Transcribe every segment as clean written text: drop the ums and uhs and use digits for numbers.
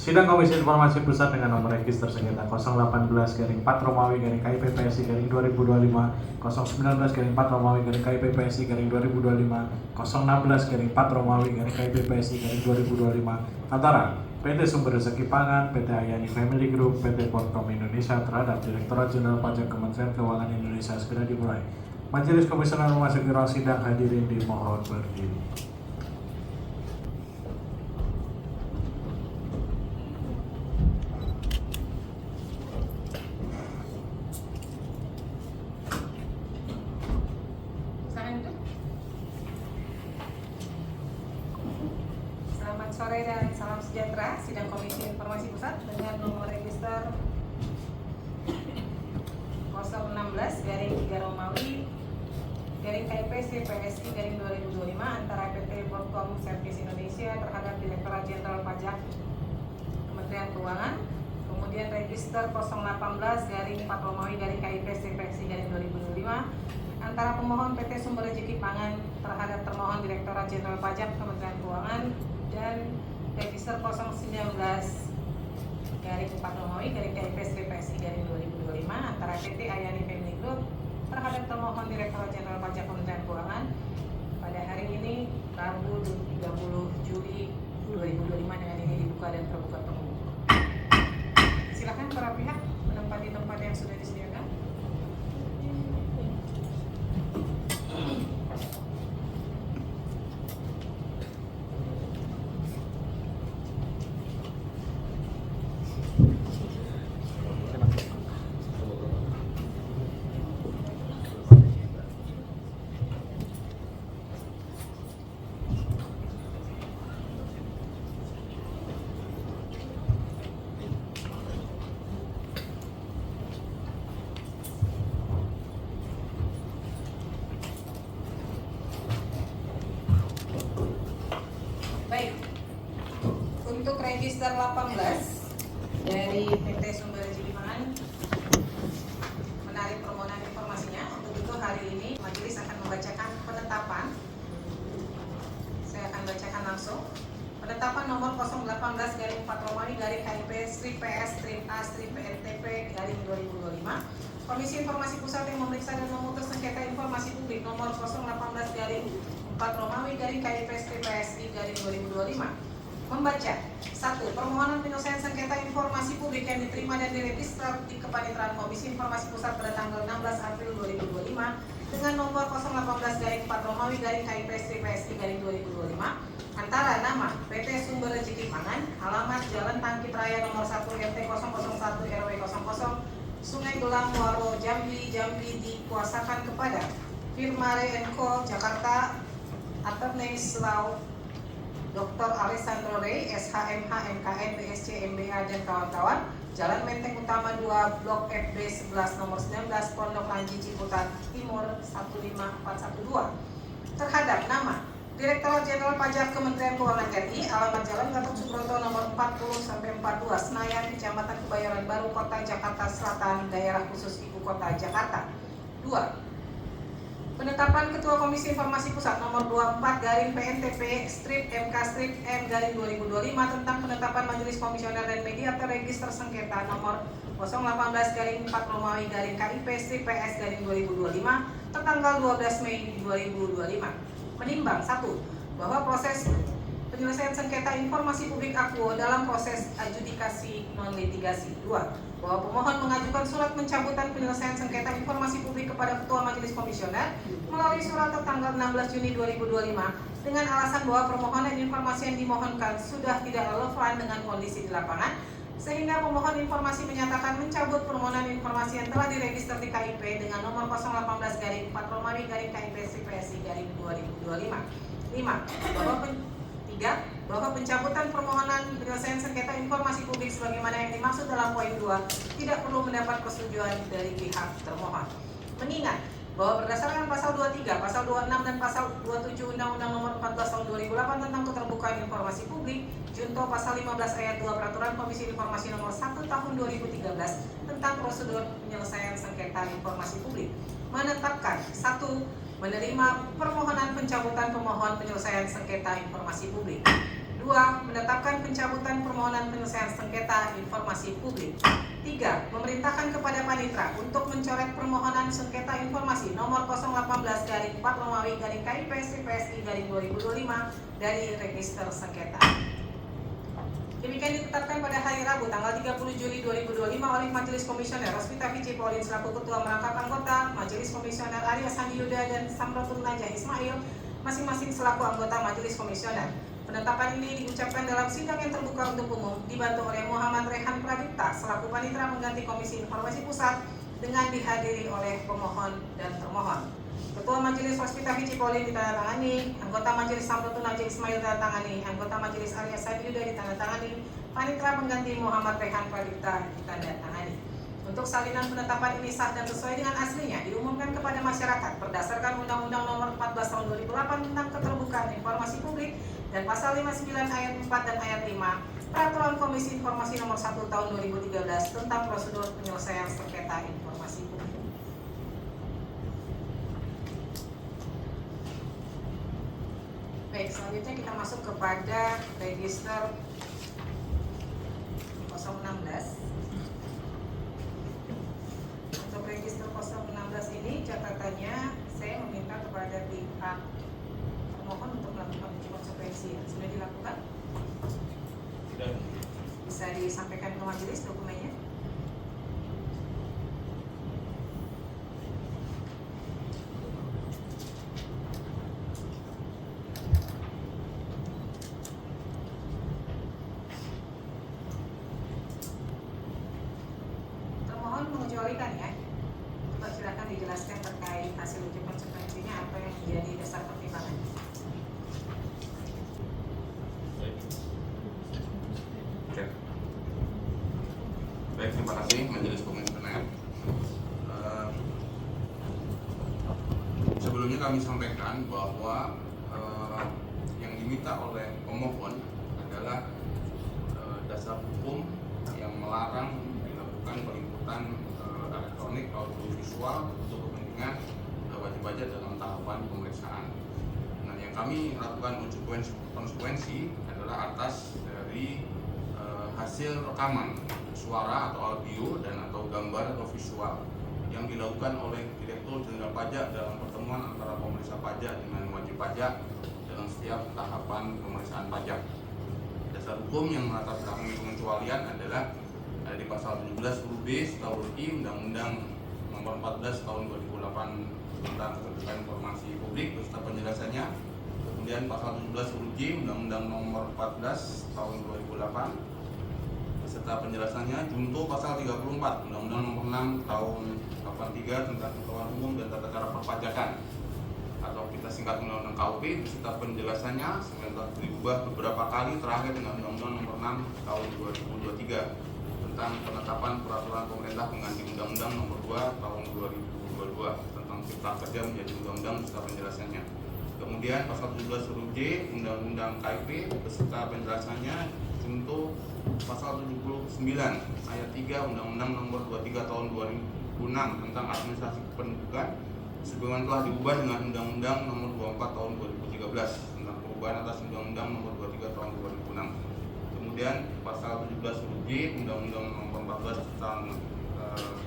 Sidang Komisi Informasi Pusat dengan nomor register sengketa 018-4 Romawi KIP PSI 2025, 019-4 Romawi KIP PSI 2025, 016-4 Romawi KIP PSI 2025 antara PT Sumber Rezeki Pangan, PT Ayani Family Group, PT Porkom Indonesia terhadap Direktorat Jenderal Pajak Kementerian Keuangan Indonesia segera dimulai. Majelis Komisioner memasuki ruang sidang, hadirin dimohon berdiri. Selamat sore dan salam sejahtera. Sidang Komisi Informasi Pusat dengan nomor register 016-3 Romawi KIP PSI 2025 antara PT Porkom Service Indonesia terhadap Direktorat Jenderal Pajak Kementerian Keuangan. Kemudian register 018-4 Romawi KIP PSI 2025 antara pemohon PT Sumber Rezeki Pangan terhadap termohon Direktorat Jenderal Pajak Kementerian Keuangan, dan register 019-4 Romawi KIP PSI 2025 antara PT Ayani Family Group terhadap termohon Direktorat Jenderal Pajak Kementerian Keuangan pada hari ini Rabu 30 Juli 2025. Dengan ini dibuka dan terbuka temui. Silakan para pihak menempati tempat yang sudah disediakan. Baik, untuk register 18 dari PT Sumber Rezeki Pangan menarik permohonan informasinya. Untuk itu hari ini majelis akan membacakan penetapan. Saya akan bacakan langsung. Penetapan nomor 018-4 Romawi KIP PS-A-PNTP 2025. Komisi Informasi Pusat yang memeriksa dan memutus sengketa informasi publik nomor 018-4 Romawi KIP PSI 2025 membaca: 1. Permohonan penyelesaian sengketa informasi publik yang diterima dan diregister di Kepaniteraan Komisi Informasi Pusat pada tanggal 16 April 2025 dengan nomor 018-4 Romawi KIP PSI 2025 antara nama PT Sumber Rezeki Pangan, alamat Jalan Tangkit Raya nomor 1 RT 001 RW 00 Sungai Gelang Muaro Jambi dikuasakan kepada Firmare & Co Jakarta, Attorneys Law Dr. Alessandro Rey, SHMH, MKN, BSC, MBA, dan kawan-kawan, Jalan Menteng Utama 2, Blok FB 11, nomor 19, Pondok Lanji, Ciputat Timur 15412 terhadap nama Direktorat Jenderal Pajak Kementerian Keuangan RI, alamat Jalan Gatot Subroto nomor 40-42, Senayan, Kecamatan Kebayoran Baru, Kota Jakarta Selatan, Daerah Khusus Ibu Kota Jakarta. 2. Penetapan Ketua Komisi Informasi Pusat nomor 24-PNTP-MK-M-2025 tentang penetapan Majelis Komisioner dan Mediator Register Sengketa nomor 018-4 Romawi KIP PS 2025 tertanggal 12 Mei 2025. Menimbang: 1. Bahwa proses penyelesaian sengketa informasi publik akuo dalam proses adjudikasi non litigasi. 2. Bahwa pemohon mengajukan surat pencabutan penyelesaian sengketa informasi publik kepada Ketua Majelis Komisioner melalui surat tertanggal 16 Juni 2025 dengan alasan bahwa permohonan informasi yang dimohonkan sudah tidak relevan dengan kondisi di lapangan, sehingga pemohon informasi menyatakan mencabut permohonan informasi yang telah diregister di KIP dengan nomor 018-4 Romawi KIP PSI 2025. 3. Bahwa pencabutan permohonan penyelesaian sengketa informasi publik sebagaimana yang dimaksud dalam poin 2 tidak perlu mendapat persetujuan dari pihak termohon. Mengingat bahwa berdasarkan pasal 23, pasal 26 dan pasal 27 Undang-Undang Nomor 14 Tahun 2008 tentang keterbukaan informasi publik, junto pasal 15 ayat 2 Peraturan Komisi Informasi Nomor 1 Tahun 2013 tentang prosedur penyelesaian sengketa informasi publik, menetapkan: 1. Menerima permohonan pencabutan pemohon penyelesaian sengketa informasi publik. 2. Menetapkan pencabutan permohonan penyelesaian sengketa informasi publik. 3. Memerintahkan kepada Panitra untuk mencoret permohonan sengketa informasi nomor 018/4 Romawi KIP/PSI/2025 dari register sengketa. Demikian ditetapkan pada hari Rabu tanggal 30 Juli 2025 oleh Majelis Komisioner Rosvita Fitri Pauline selaku Ketua Merangkap Anggota, Majelis Komisioner Arya Sandi Yuda dan Samratun Najah Ismail masing-masing selaku anggota Majelis Komisioner. Penetapan ini diucapkan dalam sidang yang terbuka untuk umum, dibantu oleh Muhammad Rehan Pradipta selaku Panitra Pengganti Komisi Informasi Pusat dengan dihadiri oleh pemohon dan termohon. Ketua Majelis Rosvita Fitri Pauline ditandatangani, anggota Majelis Samratun Najah Ismail ditandatangani, anggota Majelis Arya Sandi Yuda ditandatangani, Panitra Pengganti Muhammad Rehan Pradipta ditandatangani. Untuk salinan penetapan ini sah dan sesuai dengan aslinya diumumkan kepada masyarakat berdasarkan Undang-Undang Nomor 14 Tahun 2008 tentang Keterbukaan Informasi Publik dan Pasal 59 Ayat 4 dan Ayat 5 Peraturan Komisi Informasi Nomor 1 Tahun 2013 tentang Prosedur Penyelesaian Sengketa Informasi Publik. Baik, selanjutnya kita masuk kepada register 016. Untuk register 016 ini catatannya saya meminta kepada pihak pemohon untuk melakukan uji konsekuensi. Sudah dilakukan? Sudah. Bisa disampaikan ke majelis dokumennya? Termohon mengecualikan ya. Coba silakan dijelaskan terkait hasil uji konsekuensinya apa yang menjadi dasar pertimbangan. Oke. Baik, terima kasih Majelis Komisioner. Sebelumnya kami sampaikan bahwa yang diminta oleh pemohon adalah dasar hukum yang melarang dilakukan peliputan elektronik audiovisual untuk kepentingan wajib pajak dalam tahapan pemeriksaan. Nah, yang kami lakukan uji konsekuensi adalah atas dari hasil rekaman suara atau audio dan atau gambar atau visual yang dilakukan oleh Direktur Jenderal Pajak dalam pertemuan antara pemeriksa pajak dengan wajib pajak dalam setiap tahapan pemeriksaan pajak. Dasar hukum yang melatar belakangi pengecualian adalah di pasal 17 huruf B setahu I Undang-Undang Nomor 14 Tahun 2008 tentang Keterbukaan Informasi Publik beserta penjelasannya. Kemudian pasal 17 huruf J Undang-Undang Nomor 14 Tahun 2008 beserta penjelasannya. Junto pasal 34 Undang-Undang Nomor 6 Tahun 83 tentang Pengetahuan Umum dan Tata Cara Perpajakan atau kita singkat Undang-Undang KUP beserta penjelasannya sementara diubah beberapa kali terakhir dengan Undang-Undang Nomor 6 Tahun 2023 tentang penetapan peraturan pemerintah pengganti Undang-Undang Nomor 2 Tahun 2022 tentang Cipta Kerja menjadi undang-undang beserta penjelasannya. Kemudian pasal 17 huruf J Undang-Undang KIP beserta penjelasannya junto pasal 79 ayat 3 Undang-Undang Nomor 23 Tahun 2006 tentang administrasi kependudukan sebagaimana telah diubah dengan Undang-Undang Nomor 24 Tahun 2013 tentang perubahan atas Undang-Undang Nomor 23 Tahun 2006. Kemudian pasal 17 huruf J Undang-Undang Nomor 14 tentang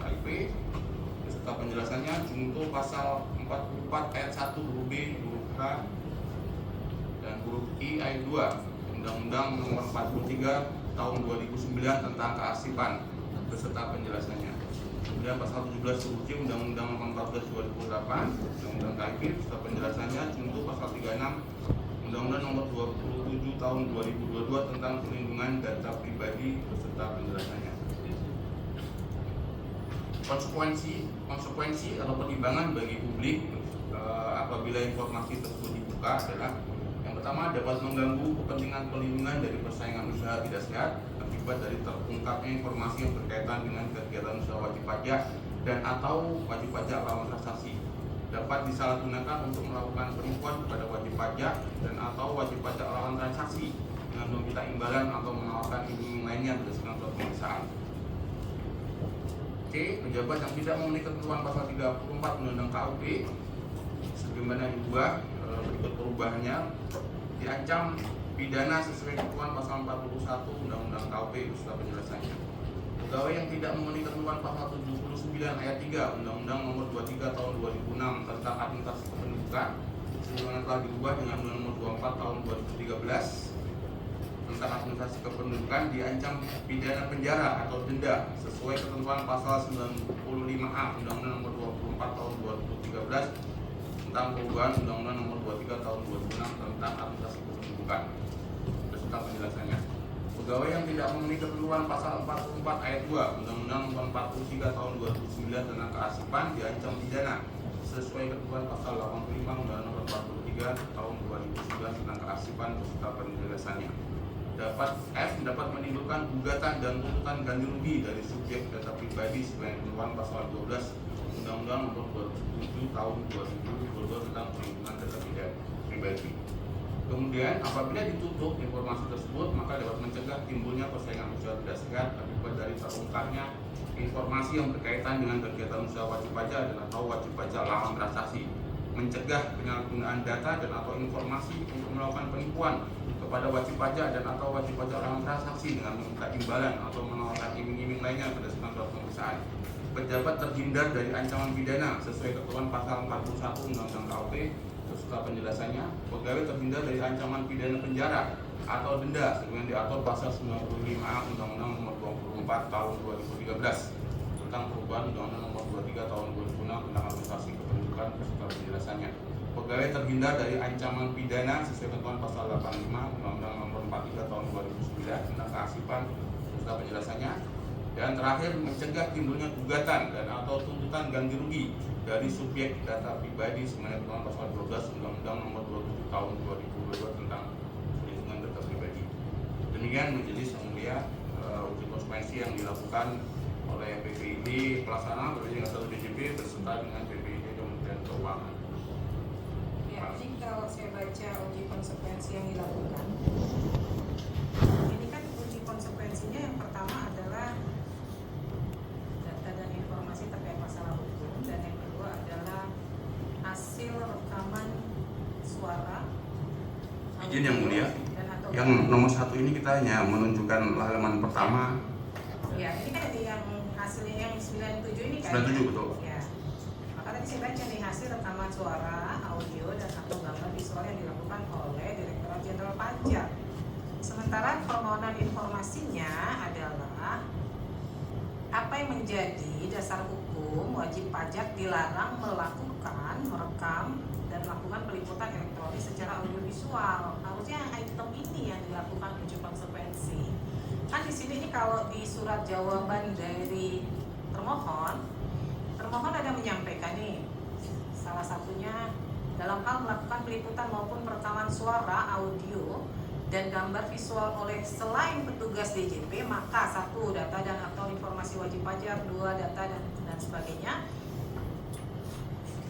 KIP beserta penjelasannya junto pasal 44 ayat 1 huruf B huruf K dan huruf I ayat 2 Undang-Undang Nomor 43 Tahun 2009 tentang kearsipan beserta penjelasannya. Kemudian pasal 17 huruf J Undang-Undang Nomor 14 2008 Undang-Undang KIP beserta penjelasannya junto pasal 36 Undang-Undang Nomor 27 Tahun 2022 tentang perlindungan data pribadi beserta penjelasannya. Konsekuensi atau pertimbangan bagi publik apabila informasi tersebut dibuka adalah yang pertama dapat mengganggu kepentingan perlindungan dari persaingan usaha tidak sehat akibat dari terungkapnya informasi yang berkaitan dengan kegiatan usaha wajib pajak dan atau wajib pajak lawan transaksi, dapat disalahgunakan untuk melakukan penipuan kepada wajib pajak dan atau wajib pajak lawan transaksi dengan meminta imbalan atau menawarkan iming-iming lainnya berdasarkan surat pemeriksaan. C. Pejabat yang tidak memenuhi ketentuan pasal 34 Undang-Undang KUP sebagaimana diubah berikut perubahannya diancam pidana sesuai ketentuan pasal 41 Undang-Undang KUP beserta penjelasannya. Pegawai yang tidak memenuhi ketentuan pasal 79 ayat 3 Undang-Undang Nomor 23 Tahun 2006 tentang administrasi kependudukan sebagaimana telah diubah dengan Undang Nomor 24 Tahun 2013 tentang administrasi kependudukan diancam pidana penjara atau denda sesuai ketentuan pasal 95A Undang-Undang Nomor 24 Tahun 2013 tentang perubahan Undang-Undang Nomor 23 Tahun 2006 tentang administrasi kependudukan beserta penjelasannya. Pegawai yang tidak memenuhi ketentuan pasal 44 ayat 2 Undang-Undang Nomor 43 Tahun 2009 tentang kearsipan diancam pidana sesuai ketentuan pasal 85 Undang-Undang Nomor 43 Tahun 2009 tentang kearsipan beserta penjelasannya. Dapat menimbulkan gugatan dan tuntutan ganti rugi dari subjek data pribadi sesuai ketentuan pasal 12 Undang-Undang Nomor 27 Tahun 2022 tentang perlindungan data pribadi. Kemudian, apabila ditutup informasi tersebut, maka dapat mencegah timbulnya persaingan usaha tidak sehat akibat dari terungkapnya informasi yang berkaitan dengan kegiatan usaha wajib pajak dan atau wajib pajak lawan transaksi, mencegah penyalahgunaan data dan atau informasi untuk melakukan penipuan kepada wajib pajak dan atau wajib pajak lawan transaksi dengan meminta imbalan atau menawarkan iming-iming lainnya berdasarkan surat pemeriksaan. Pejabat terhindar dari ancaman pidana sesuai ketentuan pasal 41 Undang-Undang KUP beserta penjelasannya. Pegawai terhindar dari ancaman pidana penjara atau denda sebagaimana diatur pasal 95A Undang-Undang Nomor 24 Tahun 2013 tentang perubahan Undang-Undang Nomor 23 Tahun 2006 tentang administrasi kependudukan beserta penjelasannya. Pegawai terhindar dari ancaman pidana sesuai ketentuan pasal 85 Undang-Undang Nomor 43 Tahun 2009 tentang kearsipan beserta penjelasannya. Dan terakhir, mencegah timbulnya gugatan dan atau tuntutan ganti rugi dari subjek data pribadi sebenarnya ketentuan pasal 12 Undang-Undang Nomor 27 Tahun 2022 tentang perlindungan data pribadi. Demikian Majelis yang Mulia, uji konsekuensi yang dilakukan oleh PPID pelaksana berbasis satu DJP beserta dengan PPID Kementerian Keuangan. Ya, jadi kalau saya baca uji konsekuensi yang dilakukan, ini kan uji konsekuensinya yang pertama adalah data dan informasi terkait masalah hukum, dan yang kedua adalah hasil rekaman suara. Izin yang mulia, dan atau yang nomor 1 ini kita hanya menunjukkan halaman pertama. Ya, ini kan ada yang hasilnya yang 97 ini kan. 97 betul. Ya. Maka tadi saya baca nih hasil rekaman suara, audio dan atau gambar visual yang dilakukan oleh Direktorat Jenderal Pajak. Sementara permohonan informasinya adalah apa yang menjadi dasar hukum wajib pajak dilarang melakukan, merekam dan melakukan peliputan elektronik secara audiovisual. Harusnya item ini yang dilakukan uji konsekuensi. Kan di sini kalau di surat jawaban dari termohon ada menyampaikan nih, salah satunya dalam hal melakukan peliputan maupun perekaman suara, audio dan gambar visual oleh selain petugas DJP, maka 1. data dan atau informasi wajib pajak, 2. data dan sebagainya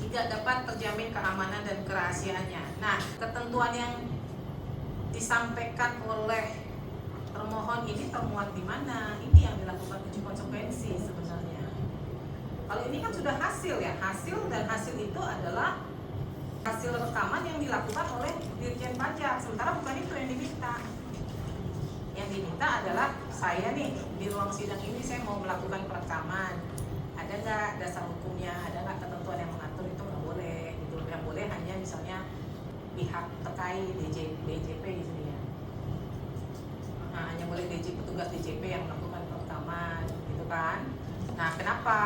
tidak dapat terjamin keamanan dan kerahasiaannya. Nah, ketentuan yang disampaikan oleh termohon ini termuat di mana? Ini yang dilakukan uji konsekuensi sebenarnya. Kalau ini kan sudah hasil ya, dan hasil itu adalah hasil rekaman yang dilakukan oleh Dirjen Pajak, sementara bukan itu yang diminta. Yang diminta adalah saya nih di ruang sidang ini saya mau melakukan perekaman. Ada nggak dasar hukumnya? Ada nggak ketentuan yang mengatur itu? Nggak boleh. Gitu. Yang boleh hanya misalnya pihak terkait DJP di sini ya. Nah, hanya boleh petugas DJP yang melakukan perekaman, gitu kan? Nah, kenapa?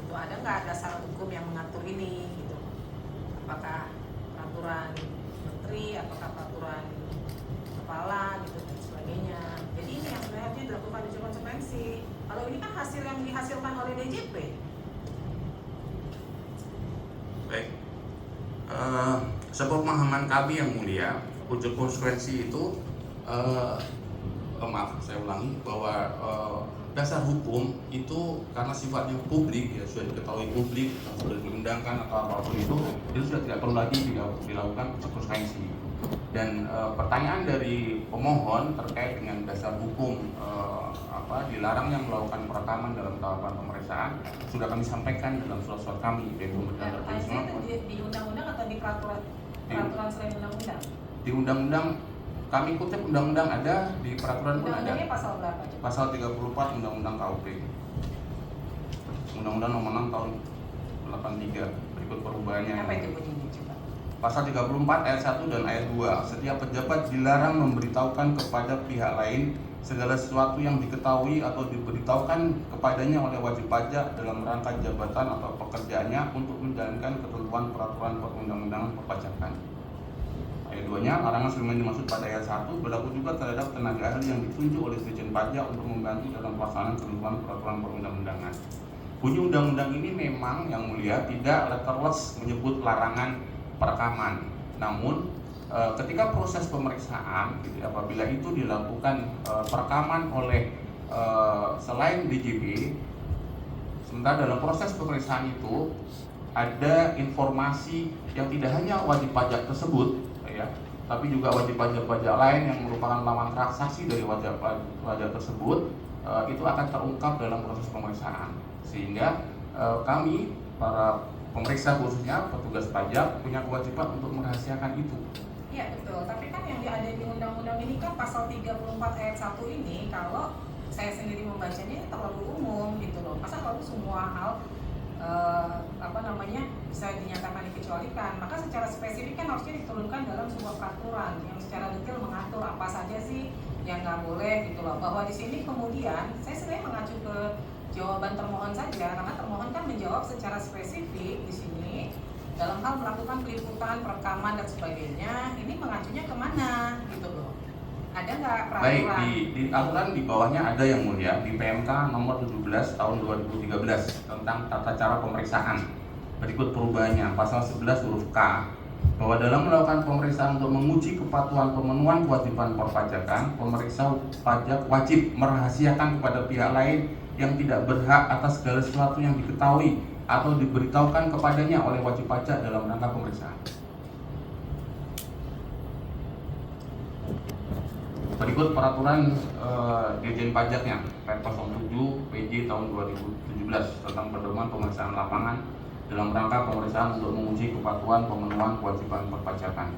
Itu ada nggak dasar hukum yang mengatur ini? Gitu. Apakah peraturan menteri, apakah peraturan kepala gitu dan sebagainya. Jadi ini yang sebenarnya dilakukan uji konsekuensi. Kalau ini kan hasil yang dihasilkan oleh DJP. Baik, sepemahaman kami yang mulia, uji konsekuensi itu maaf saya ulangi bahwa dasar hukum itu karena sifatnya publik ya, sudah diketahui publik, sudah diundangkan atau apapun itu sudah tidak perlu lagi dilakukan uji konsekuensi. Dan pertanyaan dari pemohon terkait dengan dasar hukum dilarangnya melakukan perekaman dalam tahapan pemeriksaan sudah kami sampaikan dalam surat-surat kami dari Kementerian Pertanian. Itu di undang-undang atau di peraturan selain undang-undang? Di undang-undang Kami kutip undang-undang ada, di peraturan pun ada. Undang-undangnya pasal berapa? Coba? Pasal 34 Undang-Undang KUP. Undang-Undang Nomor 6 Tahun 83 berikut perubahannya. Apa itu bunyinya coba? Pasal 34 ayat 1 dan ayat 2. Setiap pejabat dilarang memberitahukan kepada pihak lain segala sesuatu yang diketahui atau diberitahukan kepadanya oleh wajib pajak dalam rangka jabatan atau pekerjaannya untuk menjalankan ketentuan peraturan perundang-undangan perpajakan. Ayat 2-nya, larangan sebagaimana dimaksud pada ayat 1 berlaku juga terhadap tenaga ahli yang ditunjuk oleh Dirjen Pajak untuk membantu dalam pelaksanaan ketentuan peraturan perundang-undangan. Bunyi undang-undang ini memang yang mulia tidak letterless menyebut larangan perekaman. Namun ketika proses pemeriksaan, apabila itu dilakukan perekaman oleh selain DJP, sementara dalam proses pemeriksaan itu ada informasi yang tidak hanya wajib pajak tersebut, ya, tapi juga wajib pajak lain yang merupakan lawan transaksi dari wajib pajak tersebut, itu akan terungkap dalam proses pemeriksaan. Sehingga kami para pemeriksa khususnya petugas pajak punya kewajiban untuk merahasiakan itu. Iya betul, tapi kan yang ada di undang-undang ini kan pasal 34 ayat 1 ini kalau saya sendiri membacanya ini terlalu umum gitu loh. Masa kalau semua hal bisa dinyatakan dikecualikan, maka secara spesifik kan harusnya diturunkan dalam sebuah peraturan yang secara detail mengatur apa saja sih yang nggak boleh gitu loh. Bahwa di sini kemudian saya sebenarnya mengacu ke jawaban termohon saja, karena termohon kan menjawab secara spesifik di sini dalam hal melakukan peliputan, perekaman dan sebagainya. Ini mengacunya kemana gitu loh? Ada nggak peraturan? Baik, di aturan di bawahnya ada yang mulia di PMK nomor 17 tahun 2013 tentang tata cara pemeriksaan. Berikut perubahannya, pasal 11 huruf K, bahwa dalam melakukan pemeriksaan untuk menguji kepatuhan pemenuhan kewajiban perpajakan, pemeriksa pajak wajib merahasiakan kepada pihak lain yang tidak berhak atas segala sesuatu yang diketahui atau diberitahukan kepadanya oleh wajib pajak dalam rangka pemeriksaan. Berikut peraturan Dirjen Pajaknya, Perpres 07 PJ tahun 2017 tentang pedoman pemeriksaan lapangan dalam rangka pemeriksaan untuk menguji kepatuhan pemenuhan kewajiban perpajakan.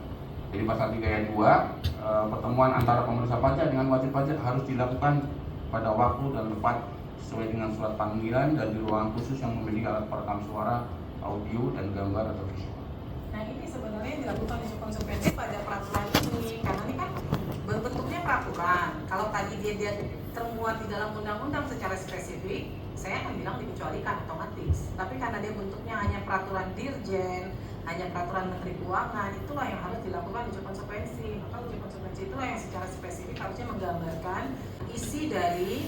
Jadi pasal 3 ayat 2, pertemuan antara pemeriksa pajak dengan wajib pajak harus dilakukan pada waktu dan tempat sesuai dengan surat panggilan dan di ruangan khusus yang memiliki alat perekam suara, audio, dan gambar atau visual. Nah ini sebenarnya dilakukan uji konsekuensi pada peraturan ini, karena ini kan bentuknya peraturan. Kalau tadi dia termuat di dalam undang-undang secara spesifik, saya akan bilang dikecualikan otomatis. Tapi karena dia bentuknya hanya peraturan dirjen, hanya peraturan menteri keuangan, itulah yang harus dilakukan uji konsekuensi. Maka uji konsekuensi itulah yang secara spesifik harusnya menggambarkan isi dari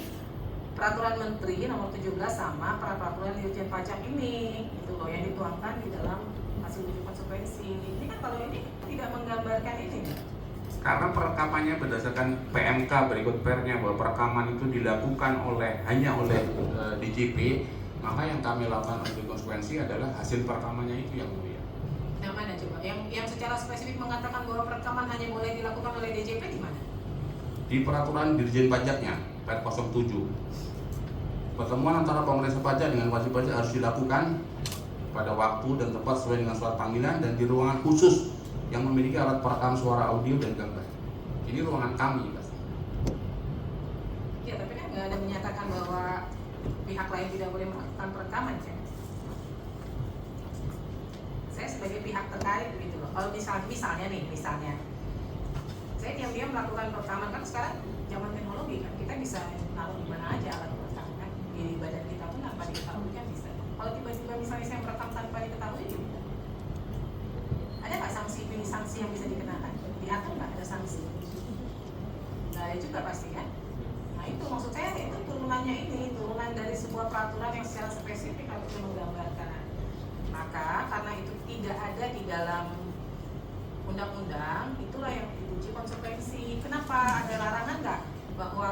peraturan menteri nomor 17 sama peraturan dirjen pajak ini, itu loh yang dituangkan di dalam hasil uji konsekuensi. Ini kan kalau ini tidak menggambarkan ini. Karena perekamannya berdasarkan PMK berikut pernya bahwa perekaman itu dilakukan hanya oleh DJP, maka yang kami lakukan uji konsekuensi adalah hasil perekamannya itu yang mulia. Yang mana coba? Yang secara spesifik mengatakan bahwa perekaman hanya boleh dilakukan oleh DJP di mana? Di peraturan Dirjen Pajaknya, Perpres 07. Pertemuan antara pemeriksa pajak dengan wajib pajak harus dilakukan pada waktu dan tempat sesuai dengan surat panggilan dan di ruangan khusus yang memiliki alat perekam suara, audio, dan gambar. Ini ruangan kami pasti. Ya, tapi kan nggak ada menyatakan bahwa pihak lain tidak boleh melakukan perekaman, ya. Saya sebagai pihak terkait gitu loh. Kalau misalnya, saya diam-diam melakukan perekaman, kan sekarang zaman teknologi kan kita bisa naruh di mana aja alat perekam kan, di badan kita pun tanpa diketahui kan bisa. Kalau tiba-tiba misalnya saya merekam tanpa diketahui, gitu. Ada nggak sanksi yang bisa dikenakan? Diatur nggak ada sanksi? Nggak ada juga pasti kan? Nah itu maksud saya, itu turunannya ini, turunan dari sebuah peraturan yang secara spesifik harusnya menggambarkan. Maka karena itu tidak ada di dalam undang-undang, itulah yang diuji konsekuensi. Kenapa? Ada larangan nggak bahwa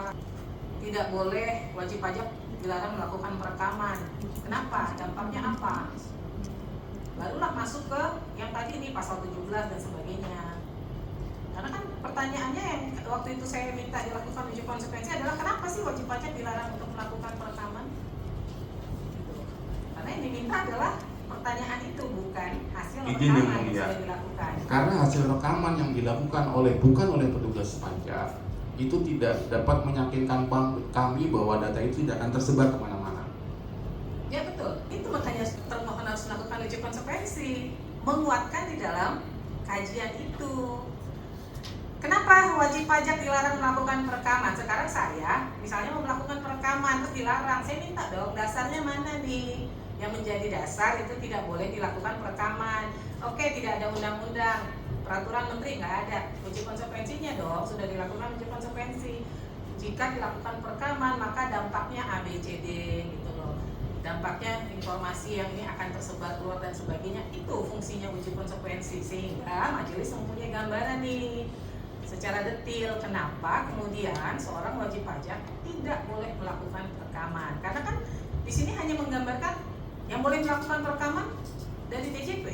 tidak boleh wajib pajak dilarang melakukan perekaman? Kenapa? Dampaknya apa? Barulah masuk ke yang tadi ini pasal 17 dan sebagainya. Karena kan pertanyaannya yang waktu itu saya minta dilakukan uji konsekuensi adalah kenapa sih wajib pajak dilarang untuk melakukan perekaman? Gitu. Karena yang diminta adalah pertanyaan itu, bukan hasil Izin yang rekaman yang mulia. sudah dilakukan. Karena hasil rekaman yang dilakukan bukan oleh petugas pajak itu tidak dapat meyakinkan kami bahwa data itu tidak akan tersebar kemana-mana. Ya betul, itu makanya termohon harus melakukan uji konsekuensi, menguatkan di dalam kajian itu. Kenapa wajib pajak dilarang melakukan perekaman? Sekarang saya misalnya mau melakukan perekaman terus dilarang, saya minta dong dasarnya mana nih yang menjadi dasar itu tidak boleh dilakukan perekaman. Oke, tidak ada undang-undang, peraturan menteri nggak ada, uji konsekuensinya dong, sudah dilakukan uji konsekuensi. Jika dilakukan perekaman maka dampaknya A, B, C, D gitu loh. Dampaknya informasi yang ini akan tersebar keluar dan sebagainya, itu fungsinya uji konsekuensi, sehingga majelis mempunyai gambaran nih secara detail kenapa kemudian seorang wajib pajak tidak boleh melakukan perekaman. Karena kan di sini hanya menggambarkan yang boleh melakukan perekaman dari DJP.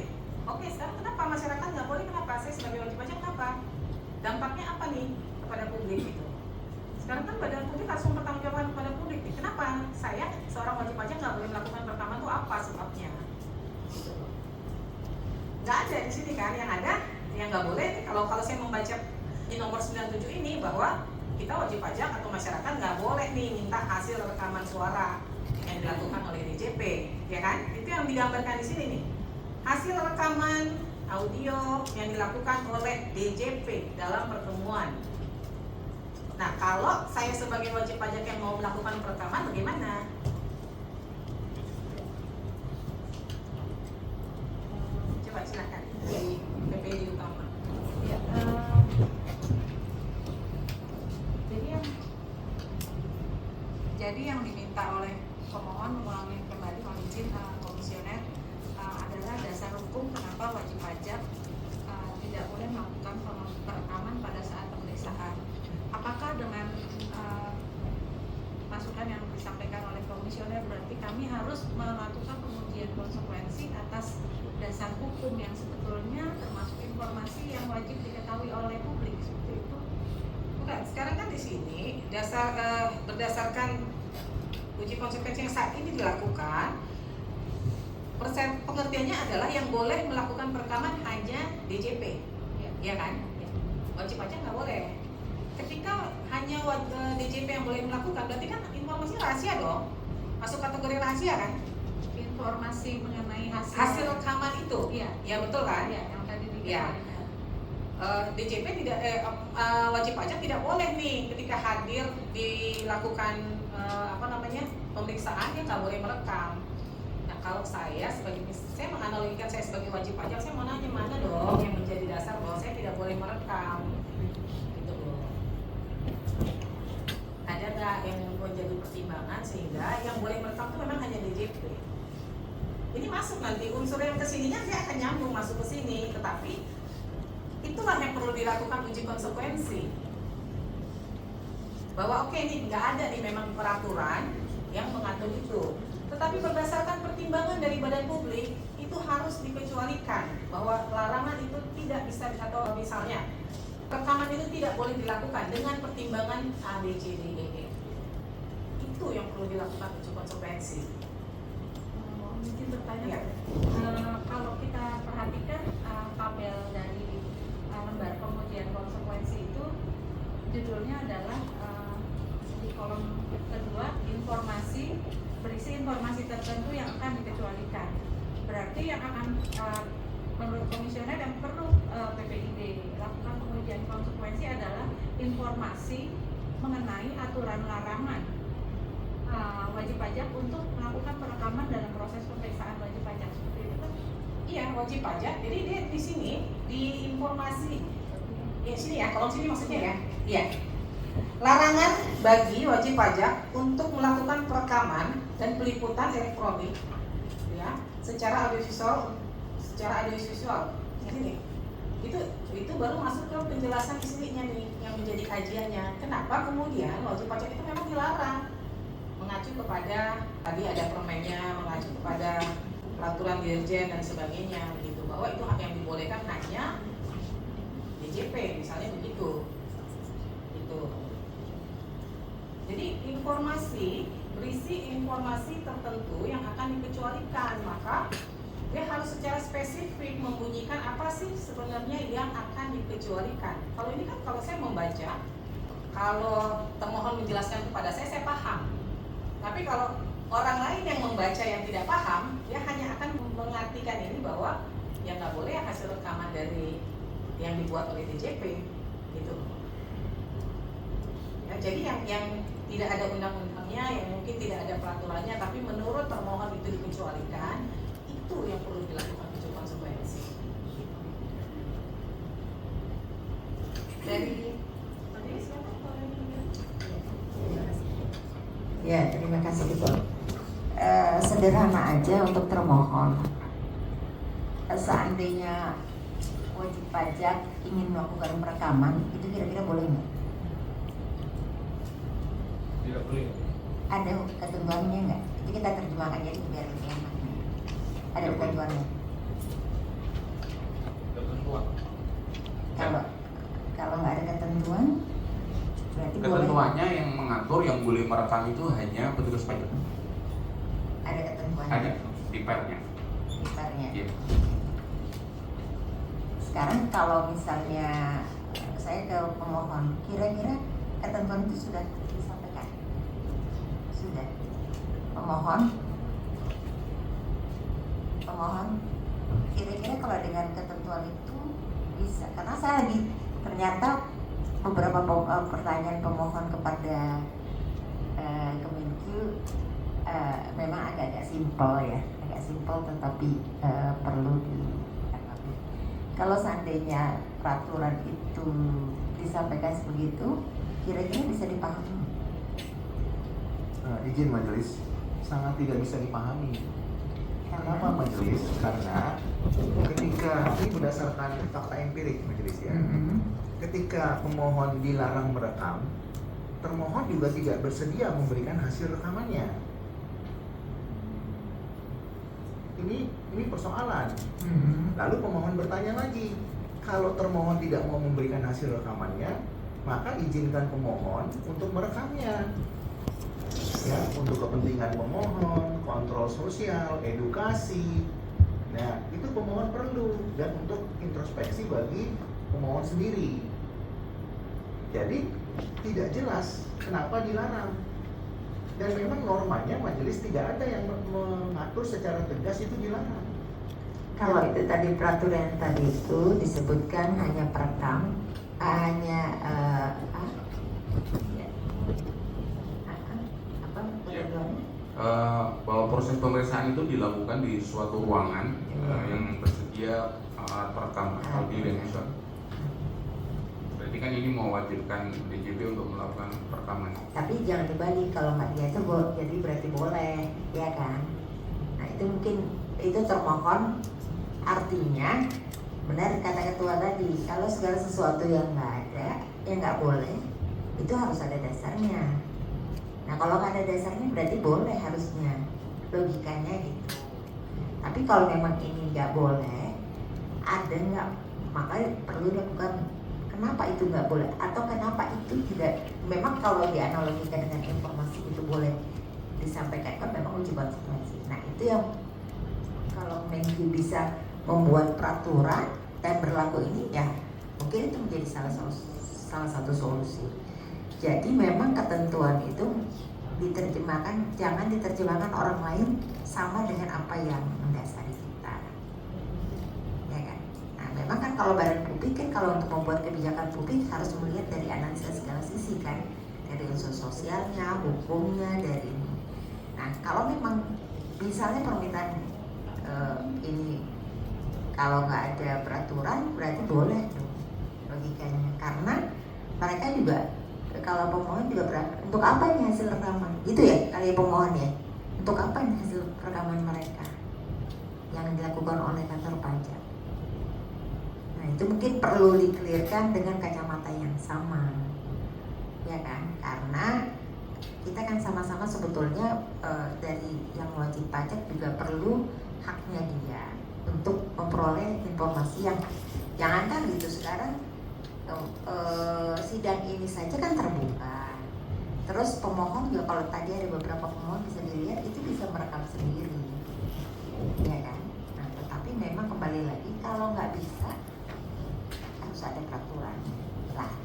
Oke, sekarang kenapa masyarakat nggak boleh? Kenapa? Saya sebagai wajib pajak kenapa? Dampaknya apa nih kepada publik itu? Sekarang kan badan publik harus mempertanggungjawabkan kepada publik. Kenapa saya seorang wajib pajak nggak boleh melakukan perekaman itu apa sebabnya? Gitu. Nggak ada di sini kan? Yang ada yang nggak boleh. Kalau saya membaca di nomor 97 ini bahwa kita wajib pajak atau masyarakat nggak boleh nih minta hasil rekaman suara yang dilakukan oleh DJP, ya kan? Itu yang digambarkan di sini nih. Hasil rekaman audio yang dilakukan oleh DJP dalam pertemuan. Nah, kalau saya sebagai wajib pajak yang mau melakukan perekaman bagaimana? Coba silakan dari PPD utama. Ya, jadi yang diminta oleh pemohon mengulangi kembali, mohon izin komisioner, adalah dasar hukum kenapa wajib pajak tidak boleh melakukan perekaman pada saat pemeriksaan. Apakah dengan masukan yang disampaikan oleh komisioner berarti kami harus melakukan pengujian konsekuensi atas dasar hukum yang sebetulnya termasuk informasi yang wajib diketahui oleh publik seperti itu? Bukan, sekarang kan di sini berdasarkan uji konsekuensi yang saat ini dilakukan, pengertiannya adalah yang boleh melakukan perekaman hanya DJP, ya kan? Wajib pajak nggak boleh. Ketika hanya DJP yang boleh melakukan, berarti kan informasi rahasia dong, masuk kategori rahasia kan? Informasi mengenai Hasil rekaman itu, iya, ya betul kan? ya, yang tadi Ya. DJP tidak wajib pajak tidak boleh nih ketika hadir dilakukan pemeriksaan, dia nggak boleh merekam. Nah, kalau saya menganalogikan saya sebagai wajib pajak, saya mau nanya mana dong yang menjadi dasar bahwa saya tidak boleh merekam, gitu loh. Ada nggak yang menjadi pertimbangan sehingga yang boleh merekam itu memang hanya DJP? Ini masuk nanti unsur yang kesininya dia akan nyambung masuk ke sini, tetapi itulah yang perlu dilakukan uji konsekuensi. Bahwa oke nih nggak ada nih memang peraturan yang mengatur itu, tetapi berdasarkan pertimbangan dari badan publik itu harus dikecualikan bahwa larangan itu tidak bisa, atau misalnya rekaman itu tidak boleh dilakukan dengan pertimbangan A, B, C, D, E. Itu yang perlu dilakukan uji konsekuensi. Mohon izin bertanya, Ya. kalau kita perhatikan tabel dari lembar pengujian konsekuensi itu judulnya adalah di kolom kedua berisi informasi tertentu yang akan dikecualikan. Berarti yang akan menurut komisioner yang perlu PPID lakukan pengujian konsekuensi adalah informasi mengenai aturan larangan wajib pajak untuk melakukan perekaman dalam proses pemeriksaan wajib pajak, seperti itu kan? Iya, wajib pajak. Jadi dia di sini di informasi, ya sini ya, kolom sini maksudnya ya. Iya. Larangan bagi wajib pajak untuk melakukan perekaman dan peliputan elektronik, ya, secara audiovisual. Ini itu baru masuk ke penjelasan isinya nih yang menjadi kajiannya. Kenapa kemudian wajib pajak itu memang dilarang? Mengacu kepada tadi ada permennya, mengacu kepada peraturan dirjen dan sebagainya, begitu, bahwa itu hak yang dibolehkan hanya DJP misalnya begitu. Itu. Jadi berisi informasi tertentu yang akan dikecualikan, maka dia harus secara spesifik membunyikan apa sih sebenarnya yang akan dikecualikan. Kalau ini kan kalau saya membaca, kalau termohon menjelaskan kepada saya paham. Tapi kalau orang lain yang membaca yang tidak paham, dia hanya akan mengartikan ini bahwa ya nggak boleh hasil rekaman dari yang dibuat oleh DJP gitu. Ya, jadi yang tidak ada undang-undangnya, yang mungkin tidak ada peraturannya, tapi menurut termohon itu dikecualikan, itu yang perlu dilakukan uji konsekuensi. Dari siapa? Ya, terima kasih Ibu. Sederhana aja untuk termohon. Seandainya wajib pajak ingin melakukan perekaman, itu kira-kira boleh nggak? Tidak boleh. Ada ketentuannya nggak? Jadi kita terjemahkan jadi biar lebih enak. Ada ketentuannya. Ketentuan. Kalau nggak ada ketentuan, berarti boleh. Ketentuannya yang mengatur yang boleh merekam itu hanya petugas pajak. Ada ketentuannya. Ada di pernya. Di pernya. Iya. Sekarang kalau misalnya saya ke pemohon, kira-kira ketentuan itu sudah disampaikan? Sudah. Pemohon, kira-kira kalau dengan ketentuan itu bisa? Karena saya lagi ternyata beberapa pertanyaan pemohon kepada Kemenkyu memang agak-agak simpel ya, agak simpel tetapi perlu ditanggapi. Kalau seandainya peraturan itu disampaikan sebegitu, kira-kira bisa dipahami? Izin majelis, sangat tidak bisa dipahami. Kenapa majelis? Karena ketika ini berdasarkan fakta empirik majelis ya. Ketika pemohon dilarang merekam, termohon juga tidak bersedia memberikan hasil rekamannya. Ini persoalan. Lalu pemohon bertanya lagi, kalau termohon tidak mau memberikan hasil rekamannya, maka izinkan pemohon untuk merekamnya. Ya, untuk kepentingan pemohon, kontrol sosial, edukasi. Nah, itu pemohon perlu dan untuk introspeksi bagi pemohon sendiri. Jadi tidak jelas kenapa dilarang. Dan memang normanya majelis tidak ada yang mengatur secara tegas itu dilarang. Kalau itu tadi peraturan tadi itu disebutkan hanya perekam, hanya apa ketentuannya? Bahwa proses pemeriksaan itu dilakukan di suatu ruangan yang tersedia alat perekam audio dan visual. Berarti kan ini mewajibkan DJP untuk melakukan perekaman. Tapi jangan dibalik, kalau nggak diatur jadi berarti boleh, ya kan? Nah itu mungkin itu termohon, artinya benar kata ketua tadi, kalau segala sesuatu yang nggak ada, yang nggak boleh, itu harus ada dasarnya. Nah kalau nggak ada dasarnya berarti boleh harusnya, logikanya gitu. Tapi kalau memang ini nggak boleh, ada nggak, maka perlu dilakukan. Kenapa itu nggak boleh? Atau kenapa itu tidak? Memang kalau dianalogikan dengan informasi itu boleh disampaikan, kan memang uji konsekuensi. Nah itu yang kalau Kemenkyu bisa membuat peraturan dan berlaku ini, ya mungkin itu menjadi salah satu solusi. Jadi memang ketentuan itu diterjemahkan, jangan diterjemahkan orang lain sama dengan apa yang mendasari kita, ya kan? Nah memang kan kalau badan publik kan kalau untuk membuat kebijakan publik harus melihat dari analisa segala sisi kan, dari unsur sosialnya, hukumnya, dari ini. Nah kalau memang misalnya permintaan ini kalau nggak ada peraturan berarti boleh dong logikanya, karena mereka juga kalau pemohon juga untuk apa nih hasil rekaman gitu ya, kali pemohon ya, untuk apa nih hasil rekaman mereka yang dilakukan oleh kantor pajak. Nah itu mungkin perlu dikelirkan dengan kacamata yang sama, ya kan? Karena kita kan sama-sama sebetulnya dari yang wajib pajak juga perlu haknya dia untuk memperoleh informasi yang jangankan gitu sekarang sidang ini saja kan terbuka. Terus pemohon juga, kalau tadi ada beberapa pemohon bisa dilihat itu bisa merekam sendiri, ya kan? Nah kembali lagi kalau nggak bisa harus ada peraturan lah.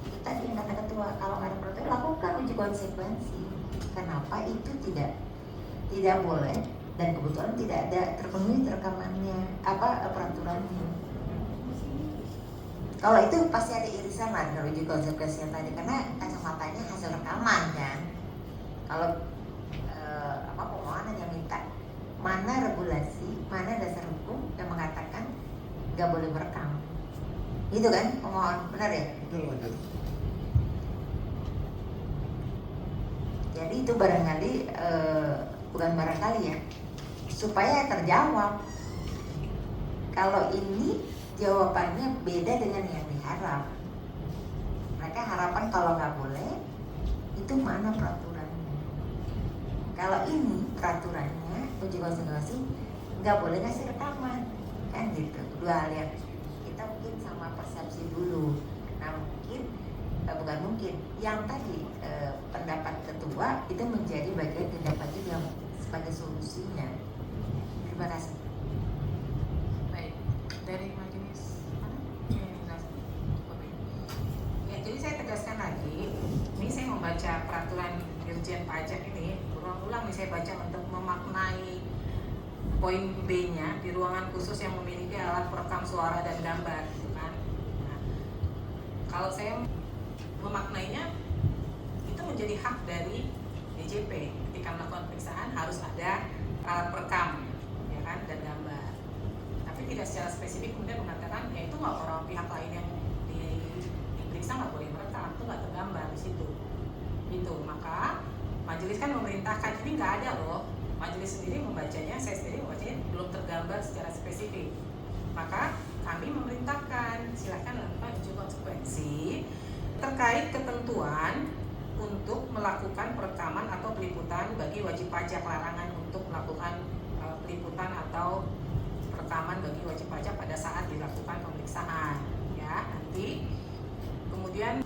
Itu tadi yang kata ketua, kalau nggak ada peraturan lakukan uji konsekuensi. Kenapa itu tidak boleh dan kebetulan tidak ada terpenuhi rekamannya peraturannya. Kalau itu pasti ada irisan lah dengan uji konsekuensi yang tadi, karena kacamatanya hasil rekaman kan. Kalau pemohon hanya minta mana regulasi, mana dasar hukum yang mengatakan nggak boleh merekam, gitu kan pemohon, benar ya? Betul, lanjut. Jadi itu barangkali bukan barangkali ya, supaya terjawab. Kalau ini jawabannya beda dengan yang diharap. Mereka harapan kalau nggak boleh, itu mana peraturannya? Kalau ini peraturannya uji konsekuensi nggak boleh ngasih rekaman, kan gitu. Dua hal yang kita mungkin sama persepsi dulu. Nah bukan mungkin. Yang tadi pendapat ketua itu menjadi bagian tindak lanjut yang sebagai solusinya. Terima kasih. Baik, dari majelis mana? Ya, jadi saya tegaskan lagi, ini saya membaca peraturan Dirjen Pajak ini berulang-ulang nih saya baca untuk memaknai poin B-nya di ruangan khusus yang memiliki alat perekam suara dan gambar, gitu kan. Nah, kalau saya memaknainya itu menjadi hak dari DJP ketika melakukan pemeriksaan harus ada alat perekam, ya kan, dan gambar. Tapi tidak secara spesifik kemudian mengatakan ya itu nggak orang pihak lain yang diperiksa nggak boleh merekam, itu nggak tergambar di situ. Gitu, maka majelis kan memerintahkan, ini nggak ada loh. Majelis sendiri membacanya, saya sendiri membacanya belum tergambar secara spesifik. Maka kami memerintahkan silahkan lakukan uji konsekuensi terkait ketentuan untuk melakukan perekaman atau peliputan bagi wajib pajak, larangan untuk melakukan peliputan atau perekaman bagi wajib pajak pada saat dilakukan pemeriksaan. Ya, nanti kemudian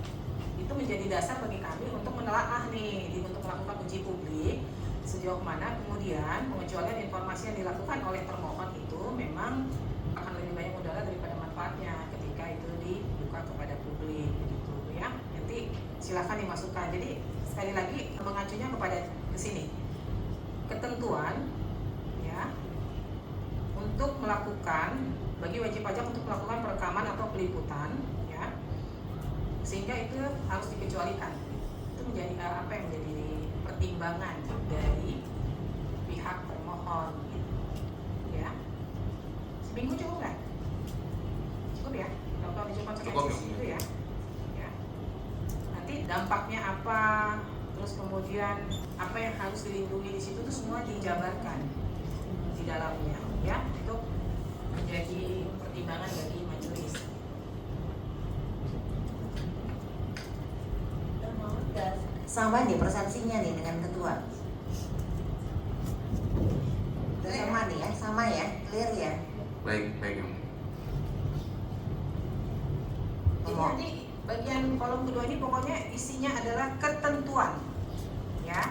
itu menjadi dasar bagi kami untuk menelaah nih, untuk melakukan uji publik sejauh mana kemudian pengecualian informasi yang dilakukan oleh termohon itu memang akan lebih banyak modalnya daripada manfaatnya ketika itu dibuka kepada publik, gitu ya. Nanti silahkan dimasukkan. Jadi sekali lagi mengacunya kepada kesini ketentuan ya untuk melakukan bagi wajib pajak untuk melakukan perekaman atau peliputan ya, sehingga itu harus dikecualikan. Itu menjadi apa yang menjadi pertimbangan dari pihak termohon gitu. Ya, seminggu cukup nggak? Cukup ya, kalau uji konsekuensi itu ya. Ya, nanti dampaknya apa, terus kemudian apa yang harus dilindungi di situ tuh semua dijabarkan di dalamnya ya, itu menjadi pertimbangan bagi majelis. Sama nih persepsinya nih dengan ketua. Sama nih ya, sama ya, clear ya. Baik, baik. Jadi nanti bagian kolom kedua ini pokoknya isinya adalah ketentuan ya.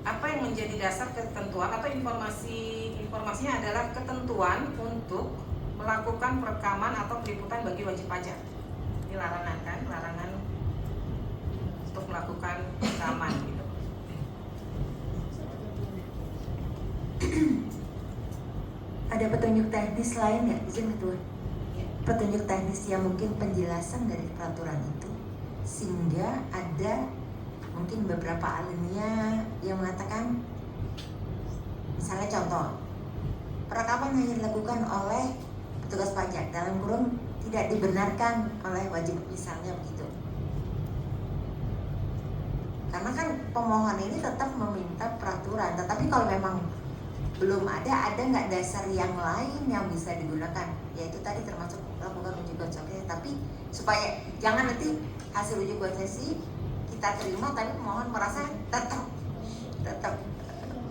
Apa yang menjadi dasar ketentuan atau informasinya adalah ketentuan untuk melakukan perekaman atau peliputan bagi wajib pajak. Ini larangan kan, larangan untuk melakukan perekaman gitu. Ada petunjuk teknis lain nggak, izin ketua? Petunjuk teknis yang mungkin penjelasan dari peraturan itu, sehingga ada mungkin beberapa alinea yang mengatakan, misalnya contoh, perekaman hanya dilakukan oleh petugas pajak dalam kurung tidak dibenarkan oleh wajib, misalnya begitu. Karena kan pemohon ini tetap meminta peraturan, tetapi kalau memang belum ada nggak dasar yang lain yang bisa digunakan, yaitu tadi termasuk melakukan uji konsekuensi. Tapi supaya jangan nanti hasil uji konsekuensi kita terima, tapi pemohon merasa tetap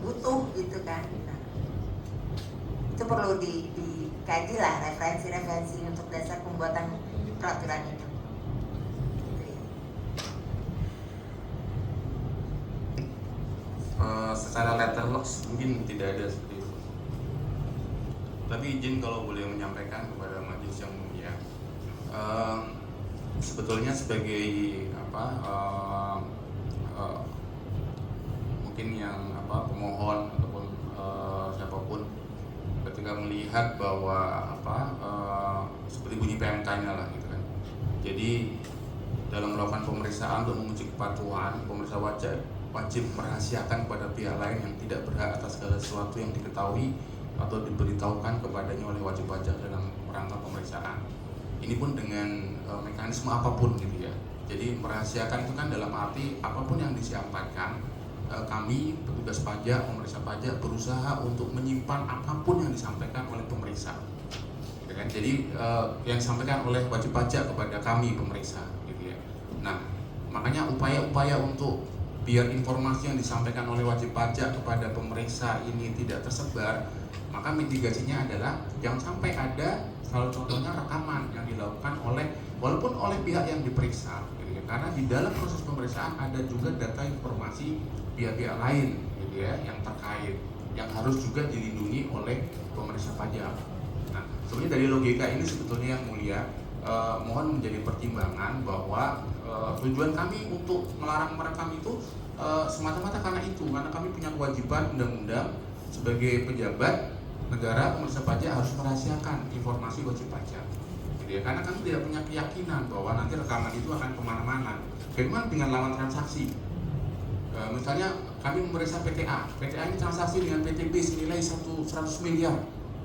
butuh gitu kan. Nah, itu perlu dikaji lah referensi untuk dasar pembuatan peraturan itu. Secara letterbox mungkin tidak ada seperti itu. Tapi izin kalau boleh menyampaikan kepada majelis yang mulia, sebetulnya sebagai mungkin yang pemohon ataupun siapapun ketika melihat bahwa seperti bunyi PMK-nya lah gitu kan. Jadi dalam melakukan pemeriksaan untuk menguji kepatuhan, pemeriksa wajib merahasiakan kepada pihak lain yang tidak berhak atas segala sesuatu yang diketahui atau diberitahukan kepadanya oleh wajib pajak dalam rangka pemeriksaan. Ini pun dengan mekanisme apapun gitu ya. Jadi merahasiakan itu kan dalam arti apapun yang disampaikan, kami petugas pajak, pemeriksa pajak berusaha untuk menyimpan apapun yang disampaikan oleh pemeriksa. Ya kan? Jadi yang disampaikan oleh wajib pajak kepada kami pemeriksa gitu ya. Nah, makanya upaya-upaya untuk biar informasi yang disampaikan oleh wajib pajak kepada pemeriksa ini tidak tersebar, maka mitigasinya adalah jangan sampai ada salah contohnya rekaman yang dilakukan walaupun oleh pihak yang diperiksa gitu ya. Karena di dalam proses pemeriksaan ada juga data informasi pihak-pihak lain gitu ya yang terkait yang harus juga dilindungi oleh pemeriksa pajak. Nah, sebenarnya dari logika ini sebetulnya yang mulia mohon menjadi pertimbangan bahwa tujuan kami untuk melarang merekam itu semata-mata karena kami punya kewajiban undang-undang sebagai pejabat negara, pemeriksa pajak harus merahasiakan informasi wajib pajak gitu ya. Karena kami tidak punya keyakinan bahwa nanti rekaman itu akan kemana-mana. Bagaimana dengan lawan transaksi? Misalnya kami memeriksa PTA ini transaksi dengan PTB senilai 100 miliar.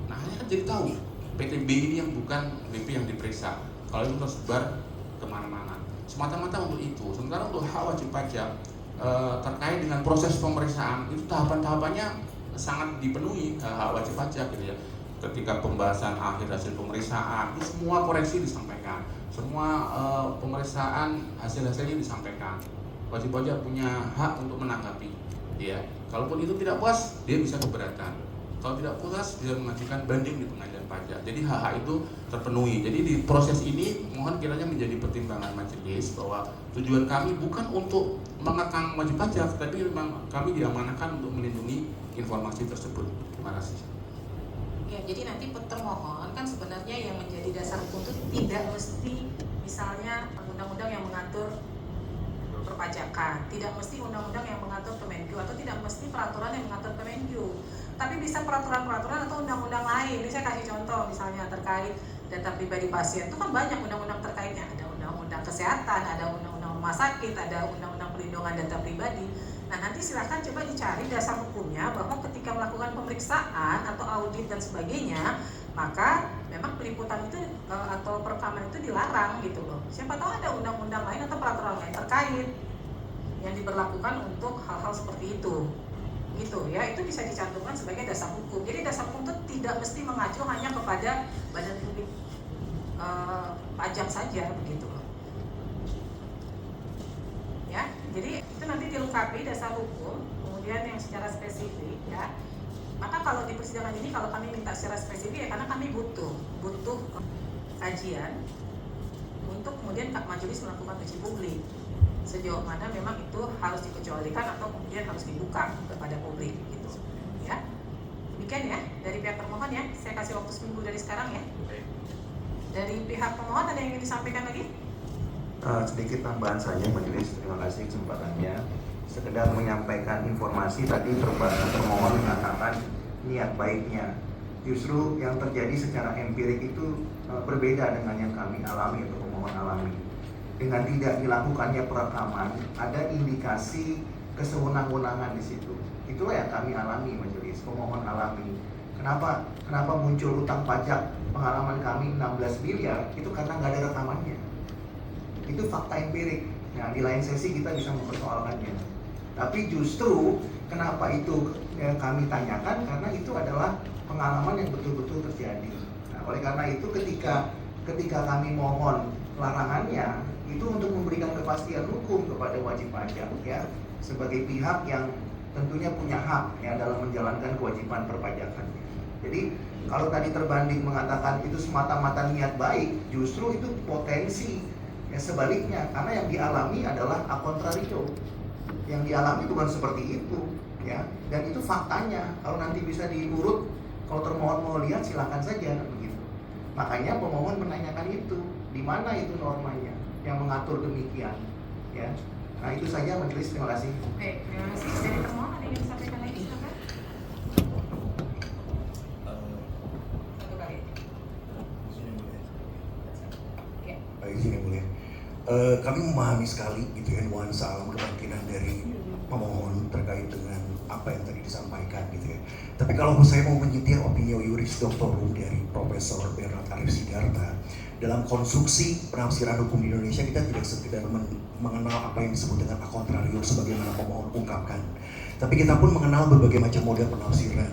Nah, hanya kan jadi tahu PTB ini yang bukan BP yang diperiksa. Kalau itu tersebar kemana-mana, semata-mata untuk itu. Sementara untuk hak wajib pajak terkait dengan proses pemeriksaan itu tahapan-tahapannya sangat dipenuhi hak wajib pajak gitu ya. Ketika pembahasan akhir hasil pemeriksaan itu semua koreksi disampaikan, semua pemeriksaan hasil-hasilnya disampaikan. Wajib pajak punya hak untuk menanggapi ya. Kalaupun itu tidak puas, dia bisa keberatan. Kalau tidak puas, dia mengajukan banding di pengadilan pajak. Jadi hak-hak itu terpenuhi. Jadi di proses ini mohon kiranya menjadi pertimbangan majelis bahwa tujuan kami bukan untuk mengekang wajib pajak, tapi memang kami diamanahkan untuk melindungi informasi tersebut. Terima kasih. Ya, jadi nanti termohon kan sebenarnya yang menjadi dasar hukum itu tidak mesti misalnya undang-undang yang mengatur perpajakan, tidak mesti undang-undang yang mengatur Kemenkyu, atau tidak mesti peraturan yang mengatur Kemenkyu, tapi bisa peraturan-peraturan atau undang-undang lain. Ini saya kasih contoh misalnya terkait data pribadi pasien itu kan banyak undang-undang terkaitnya, ada undang-undang kesehatan, ada undang-undang rumah sakit, ada undang-undang perlindungan data pribadi. Nah, nanti silahkan coba dicari dasar hukumnya bahwa ketika melakukan pemeriksaan atau audit dan sebagainya, maka memang peliputan itu atau perekaman itu dilarang gitu loh. Siapa tahu ada undang-undang lain atau peraturan lain terkait yang diberlakukan untuk hal-hal seperti itu. Gitu ya, itu bisa dicantumkan sebagai dasar hukum. Jadi dasar hukum itu tidak mesti mengacu hanya kepada badan publik pajak saja begitu loh. Ya, jadi itu nanti dilengkapi dasar hukum, kemudian yang secara spesifik ya. Maka kalau di persidangan ini kalau kami minta secara spesifik ya karena kami butuh kajian untuk kemudian majelis melakukan uji publik sejauh mana memang itu harus dikecualikan atau kemudian harus dibuka kepada publik gitu ya. Demikian ya dari pihak termohon ya. Saya kasih waktu seminggu dari sekarang ya. Dari pihak pemohon ada yang ingin disampaikan lagi? Sedikit tambahan saja majelis, terima kasih kesempatannya. Sekedar menyampaikan informasi tadi termohon mengatakan niat baiknya. Justru yang terjadi secara empirik itu berbeda dengan yang kami alami atau pemohon alami. Dengan tidak dilakukannya perekaman, ada indikasi kesewenang-wenangan di situ. Itulah yang kami alami majelis, pemohon alami. Kenapa muncul utang pajak pengalaman kami 16 miliar itu karena nggak ada rekamannya. Itu fakta empirik. Nah, di lain sesi kita bisa mempersoalkannya. Tapi justru kenapa itu yang kami tanyakan karena itu adalah pengalaman yang betul-betul terjadi. Nah, oleh karena itu ketika kami mohon larangannya itu untuk memberikan kepastian hukum kepada wajib pajak ya sebagai pihak yang tentunya punya hak ya dalam menjalankan kewajiban perpajakan. Jadi kalau tadi terbanding mengatakan itu semata-mata niat baik, justru itu potensi ya sebaliknya karena yang dialami adalah a contrario. Yang dialami bukan seperti itu ya dan itu faktanya. Kalau nanti bisa diurut Kalau termohon mau lihat silakan saja kan begitu. Makanya pemohon menanyakan itu, di mana itu normanya yang mengatur demikian, ya. Nah itu saja majelis, terima kasih. Baik, terima kasih. Dari termohon ada yang disampaikan lagi, silakan. Satu kali. Ya. Izin yang mulia. Kami memahami sekali gitu ya nuansa alam kebatinan dari pemohon terkait dengan apa yang tadi disampaikan gitu ya. Tapi kalau saya mau menyetir opini Iuris Doctorum dari Profesor Bernard Arif Sidarta, dalam konstruksi penafsiran hukum di Indonesia kita tidak sekedar mengenal apa yang disebut dengan a contrario sebagaimana pemohon ungkapkan, tapi kita pun mengenal berbagai macam model penafsiran.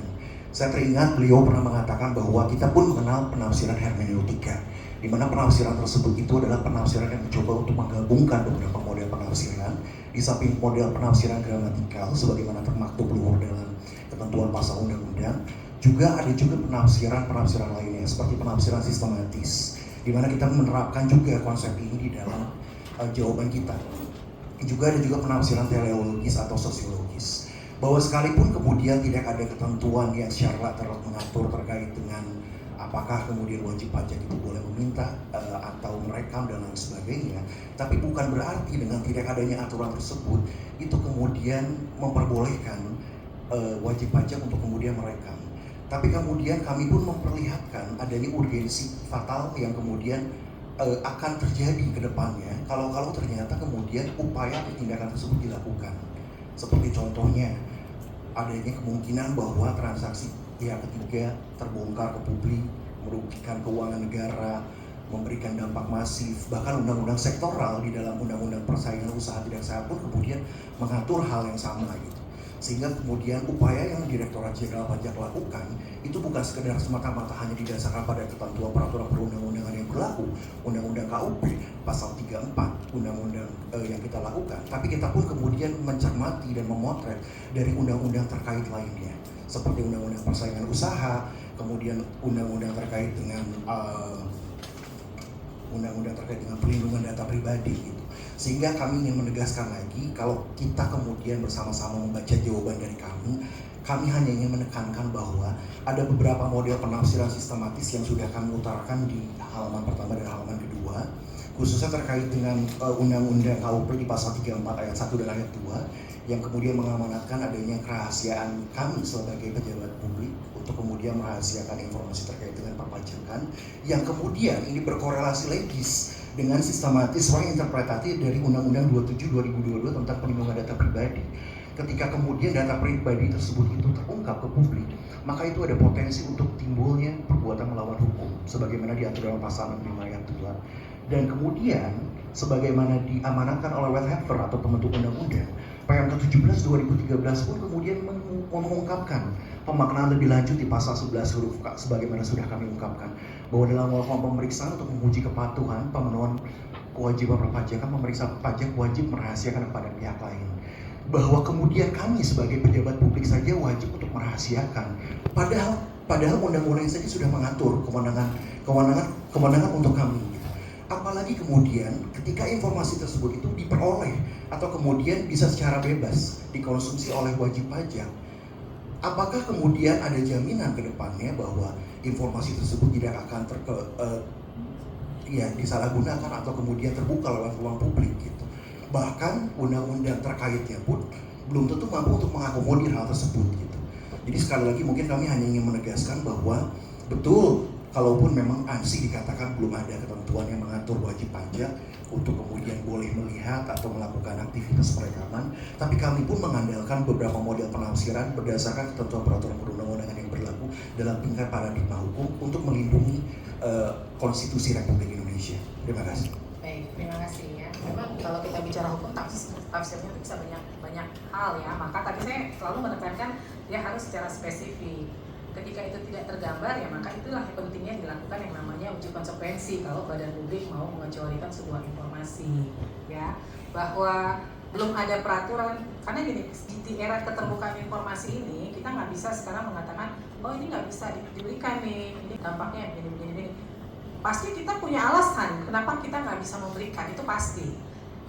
Saya teringat beliau pernah mengatakan bahwa kita pun mengenal penafsiran hermeneutika, di mana penafsiran tersebut itu adalah penafsiran yang mencoba untuk menggabungkan beberapa model penafsiran. Di samping model penafsiran gramatikal sebagaimana termaktub luhur dalam ketentuan pasal undang-undang, juga ada juga penafsiran lainnya seperti penafsiran sistematis, di mana kita menerapkan juga konsep ini di dalam jawaban kita. Juga ada juga penafsiran teleologis atau sosiologis, bahwa sekalipun kemudian tidak ada ketentuan yang secara lateral mengatur terkait dengan apakah kemudian wajib pajak itu boleh meminta atau merekam dan lain sebagainya, tapi bukan berarti dengan tidak adanya aturan tersebut itu kemudian memperbolehkan wajib pajak untuk kemudian merekam. Tapi kemudian kami pun memperlihatkan adanya urgensi fatal yang kemudian akan terjadi ke depannya kalau ternyata kemudian upaya tindakan tersebut dilakukan. Seperti contohnya adanya kemungkinan bahwa transaksi pihak ketiga terbongkar ke publik, merugikan keuangan negara, memberikan dampak masif. Bahkan undang-undang sektoral di dalam undang-undang persaingan usaha tidak sehat pun kemudian mengatur hal yang sama gitu. Sehingga kemudian upaya yang Direktorat Jenderal Pajak lakukan itu bukan sekedar semata-mata hanya didasarkan pada ketentuan peraturan perundang-undangan yang berlaku, Undang-Undang KUP pasal 34 undang-undang yang kita lakukan, tapi kita pun kemudian mencermati dan memotret dari undang-undang terkait lainnya, seperti Undang-Undang Persaingan Usaha, kemudian undang-undang terkait dengan perlindungan data pribadi gitu. Sehingga kami ingin menegaskan lagi, kalau kita kemudian bersama-sama membaca jawaban dari kami hanya ingin menekankan bahwa ada beberapa model penafsiran sistematis yang sudah kami utarakan di halaman pertama dan halaman kedua, khususnya terkait dengan Undang-Undang KUP di pasal 34 ayat 1 dan ayat 2 yang kemudian mengamanatkan adanya kerahasiaan kami sebagai pejabat publik untuk kemudian merahasiakan informasi terkait dengan perpajakan yang kemudian ini berkorelasi legis dengan sistematis interpretatif dari Undang-Undang 27 2022 tentang perlindungan data pribadi. Ketika kemudian data pribadi tersebut itu terungkap ke publik, maka itu ada potensi untuk timbulnya perbuatan melawan hukum sebagaimana diatur dalam pasal 65 ayat 2. Dan kemudian sebagaimana diamanatkan oleh Wethaver atau pembentuk undang-undang, PMK 17 2013 pun kemudian mengungkapkan pemaknaan lebih lanjut di pasal 11 huruf K sebagaimana sudah kami ungkapkan, bahwa dalam melakukan pemeriksaan untuk menguji kepatuhan pemenuhan kewajiban perpajakan, pemeriksa pajak wajib merahasiakan kepada pihak lain. Bahwa kemudian kami sebagai pejabat publik saja wajib untuk merahasiakan, padahal undang-undang saja sudah mengatur kewenangan untuk kami. Apalagi kemudian ketika informasi tersebut itu diperoleh atau kemudian bisa secara bebas dikonsumsi oleh wajib pajak, apakah kemudian ada jaminan ke depannya bahwa informasi tersebut tidak akan disalahgunakan atau kemudian terbuka lewat ruang publik gitu. Bahkan undang-undang terkaitnya pun belum tentu mampu untuk mengakomodir hal tersebut gitu. Jadi sekali lagi mungkin kami hanya ingin menegaskan bahwa betul, kalaupun memang ANSI dikatakan belum ada ketentuan yang mengatur wajib pajak untuk kemudian boleh melihat atau melakukan aktivitas perekaman, tapi kami pun mengandalkan beberapa model penafsiran berdasarkan ketentuan peraturan perundang-undangan yang berlaku dalam tingkat paradigma hukum untuk melindungi konstitusi Republik Indonesia. Terima kasih. Baik, terima kasih ya. Memang kalau kita bicara hukum tafsirnya itu bisa banyak hal ya. Maka tadi saya selalu menekankan dia harus secara spesifik. Ketika itu tidak tergambar ya maka itulah pentingnya dilakukan yang namanya uji konsekuensi kalau badan publik mau mengecualikan sebuah informasi ya, bahwa belum ada peraturan karena gini, di era keterbukaan informasi ini kita nggak bisa sekarang mengatakan oh ini nggak bisa diberikan nih, ini dampaknya begini. Pasti kita punya alasan kenapa kita nggak bisa memberikan, itu pasti.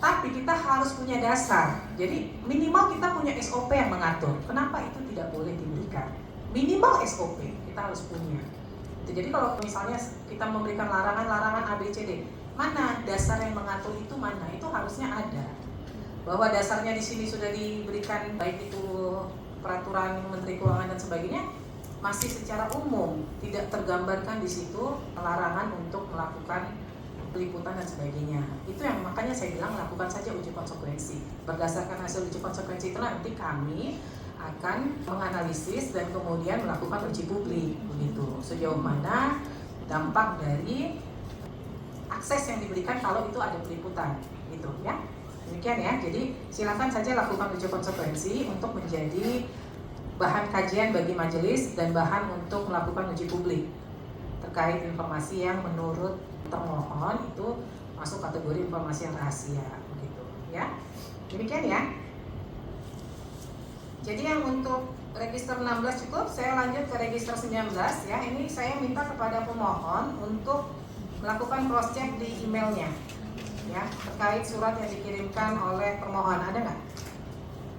Tapi kita harus punya dasar. Jadi minimal kita punya SOP yang mengatur kenapa itu tidak boleh diberikan. minimal SOP kita harus punya. Jadi kalau misalnya kita memberikan larangan A, B, C, D, mana dasar yang mengatur itu mana? Itu harusnya ada. Bahwa dasarnya di sini sudah diberikan, baik itu peraturan Menteri Keuangan dan sebagainya, masih secara umum tidak tergambarkan di situ larangan untuk melakukan peliputan dan sebagainya. Itu yang makanya saya bilang lakukan saja uji konsekuensi. Berdasarkan hasil uji konsekuensi itu nanti kami akan menganalisis dan kemudian melakukan uji publik begitu. Sejauh mana dampak dari akses yang diberikan kalau itu ada peliputan gitu ya. Demikian ya. Jadi silakan saja lakukan uji konsekuensi untuk menjadi bahan kajian bagi majelis dan bahan untuk melakukan uji publik terkait informasi yang menurut termohon itu masuk kategori informasi yang rahasia begitu ya. Demikian ya. Jadi yang untuk register 16 cukup, saya lanjut ke register 19 ya. Ini saya minta kepada pemohon untuk melakukan cross check di emailnya ya terkait surat yang dikirimkan oleh permohon. Ada nggak?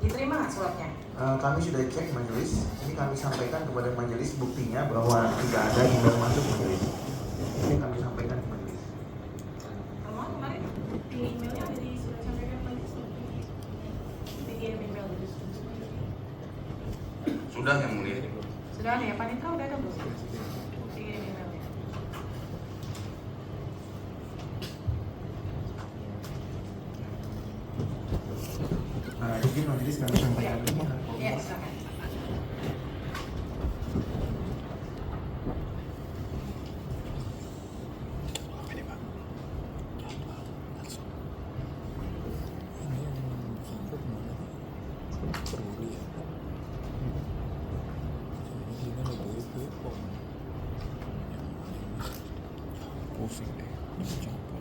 Diterima nggak suratnya? Kami sudah cek majelis, ini kami sampaikan kepada majelis buktinya bahwa tidak ada email masuk majelis. Ini kami sampaikan ke majelis. Permohon kemarin di emailnya ada di surat sampaikan majelis. Dikirim email gitu. Sudah yang mulia. Sudah ada ya, Panitra udah ada belum? Dikirim emailnya. Izin majelis kami sampaikan ini. Ya, silakan. Pusing deh, campur.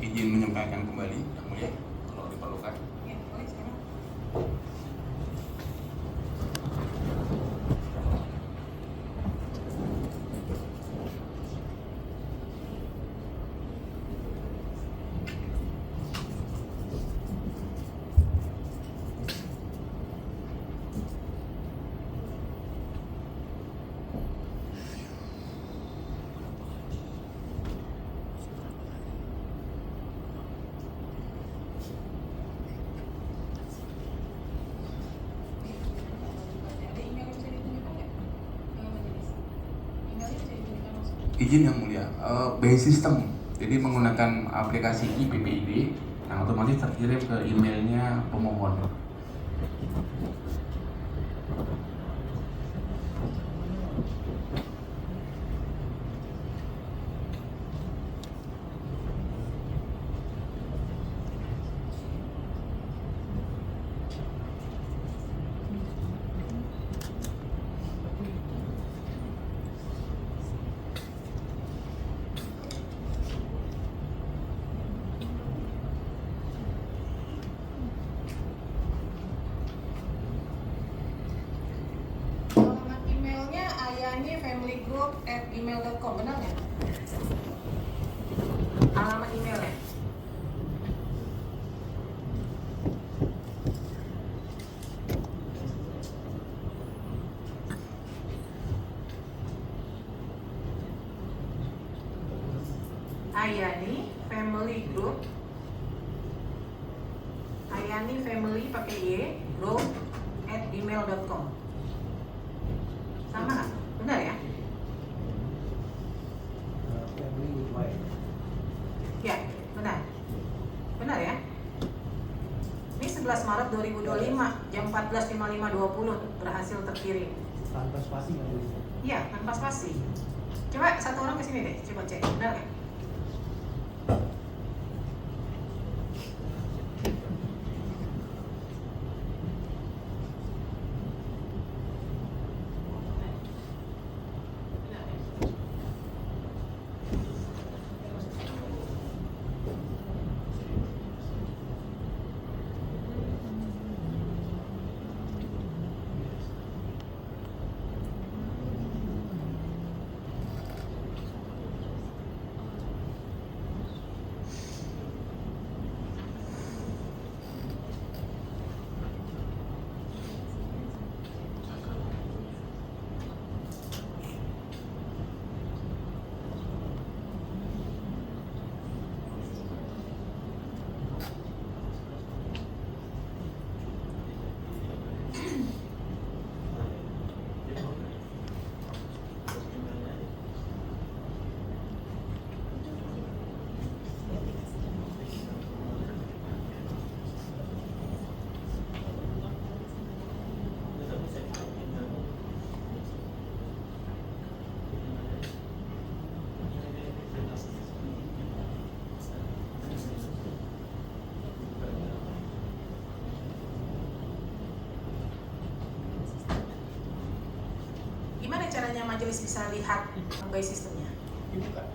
Izin menyampaikan kembali yang mulia kalau diperlukan. Ya, boleh sekarang. Ada email yang bisa ditunjukkan nggak? Majelis. Emailnya bisa ditunjukkan langsung. Izin yang mulia, by system, jadi menggunakan aplikasi IPPID yang otomatis terkirim ke emailnya pemohon. Alamat emailnya ayani@familygroup@gmail.com, benar nggak? Alamat emailnya. Ayani Family Group, Ayani Family pakai Y Group @gmail.com. Sama nggak? Benar ya? Ya, benar. Benar ya? Ini 11 Maret 2025 jam 14.55.20 berhasil terkirim. Tanpa spasi majelis. Iya, tanpa spasi. Coba satu orang ke sini deh, coba cek. Benar nggak? majelis bisa lihat by sistemnya? Dibuka.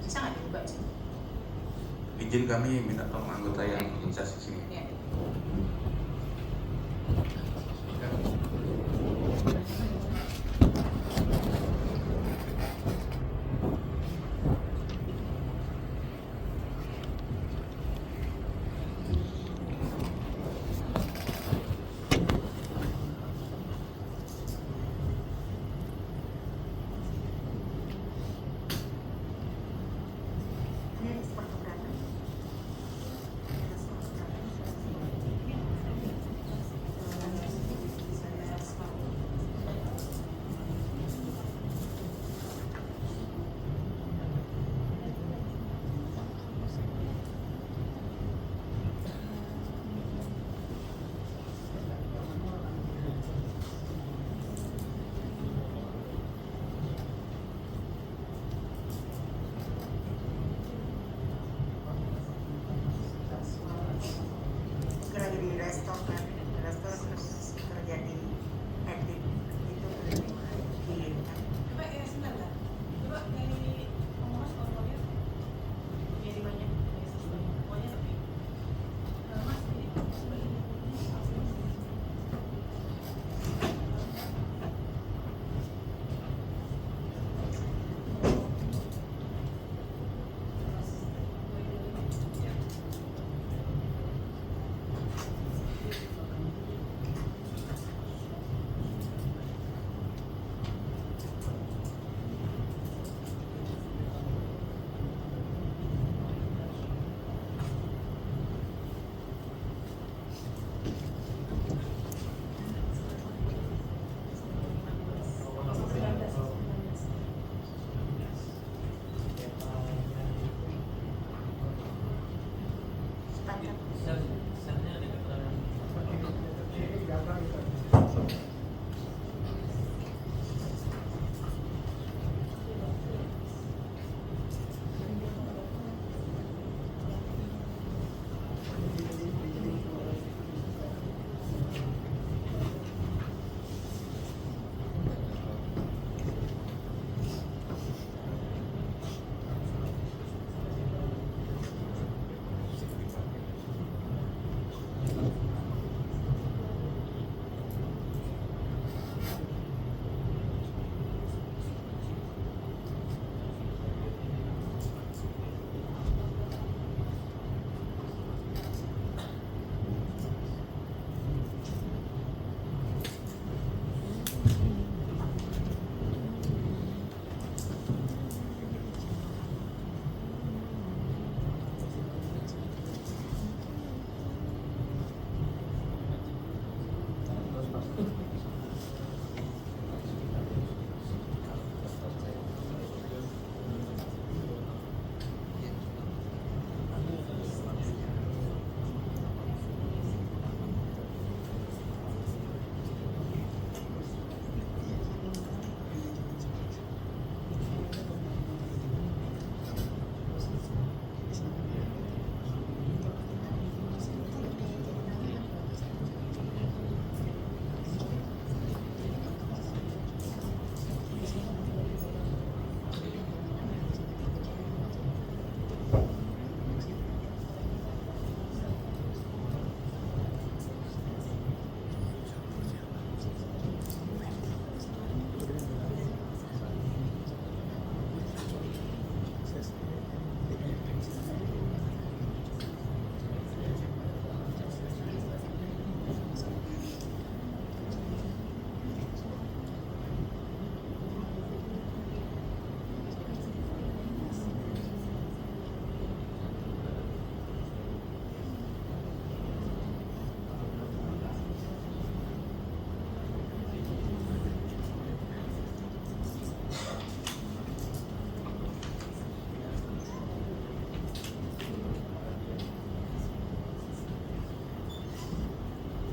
Bisa nggak dibuka? Cik? Izin kami minta tolong anggota yang instansi sini. Ya. Ini ekspor keberapa? Segera di restoran kan, restoran terus kerja di edit itu dikirimkan. Coba ya sebentar. Coba dari pemohon formulir jadi banyak dari sistem pokoknya tapi Mas ini coba ini.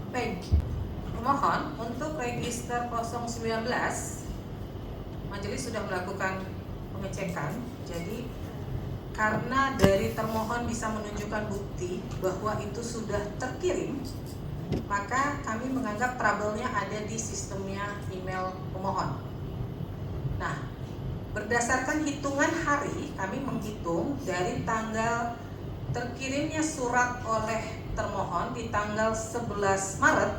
Baik, pemohon untuk register 019 majelis sudah melakukan pengecekan. Jadi karena dari termohon bisa menunjukkan bukti bahwa itu sudah terkirim, maka kami menganggap trouble-nya ada di sistemnya email pemohon. Nah, berdasarkan hitungan hari, kami menghitung dari tanggal terkirimnya surat oleh termohon di tanggal 11 Maret,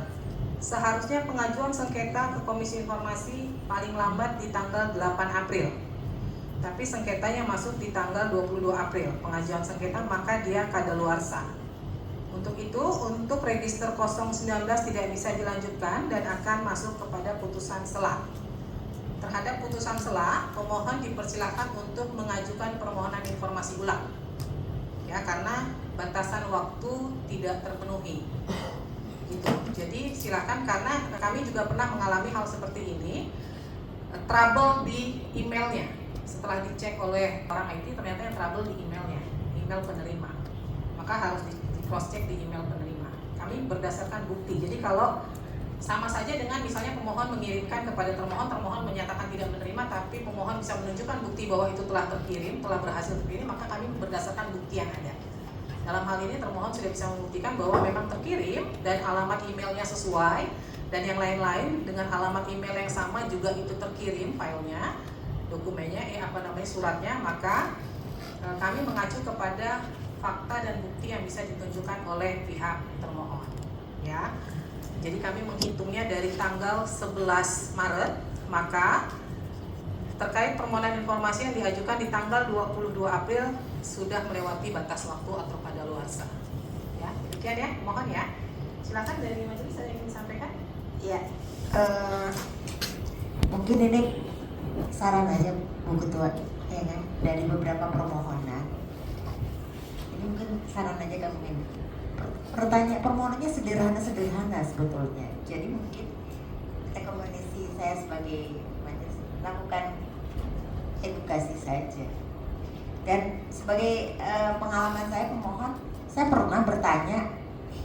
seharusnya pengajuan sengketa ke Komisi Informasi paling lambat di tanggal 8 April. Tapi sengketanya masuk di tanggal 22 April, pengajuan sengketa, maka dia kadaluarsa. Untuk itu, untuk register 019 tidak bisa dilanjutkan dan akan masuk kepada putusan sela. Terhadap putusan sela, pemohon dipersilakan untuk mengajukan permohonan informasi ulang. Ya, karena batasan waktu tidak terpenuhi. Gitu. Jadi silakan, karena kami juga pernah mengalami hal seperti ini, trouble di emailnya. Setelah dicek oleh orang IT, ternyata yang trouble di emailnya, email penerima. Maka harus di cross check di email penerima. Kami berdasarkan bukti. Jadi kalau sama saja dengan misalnya pemohon mengirimkan kepada termohon, termohon menyatakan tidak menerima, tapi pemohon bisa menunjukkan bukti bahwa itu telah terkirim, telah berhasil terkirim, maka kami berdasarkan bukti yang ada. Dalam hal ini termohon sudah bisa membuktikan bahwa memang terkirim dan alamat emailnya sesuai, dan yang lain-lain dengan alamat email yang sama juga itu terkirim filenya, dokumennya, suratnya, maka kami mengacu kepada fakta dan bukti yang bisa ditunjukkan oleh pihak termohon. Ya, jadi kami menghitungnya dari tanggal 11 Maret, maka terkait permohonan informasi yang diajukan di tanggal 22 April sudah melewati batas waktu atau kadaluarsa. Ya, demikian ya, mohon ya. Silakan dari majelis ada yang ingin disampaikan? Ya, mungkin ini saran aja Bu Ketua, ya kan, dari beberapa permohonan. Ini mungkin saran aja kamu ini. Pertanyaan permohonannya sederhana sebetulnya. Jadi mungkin rekomendasi saya sebagai majelis lakukan edukasi saja. Dan sebagai pengalaman saya pemohon, saya pernah bertanya,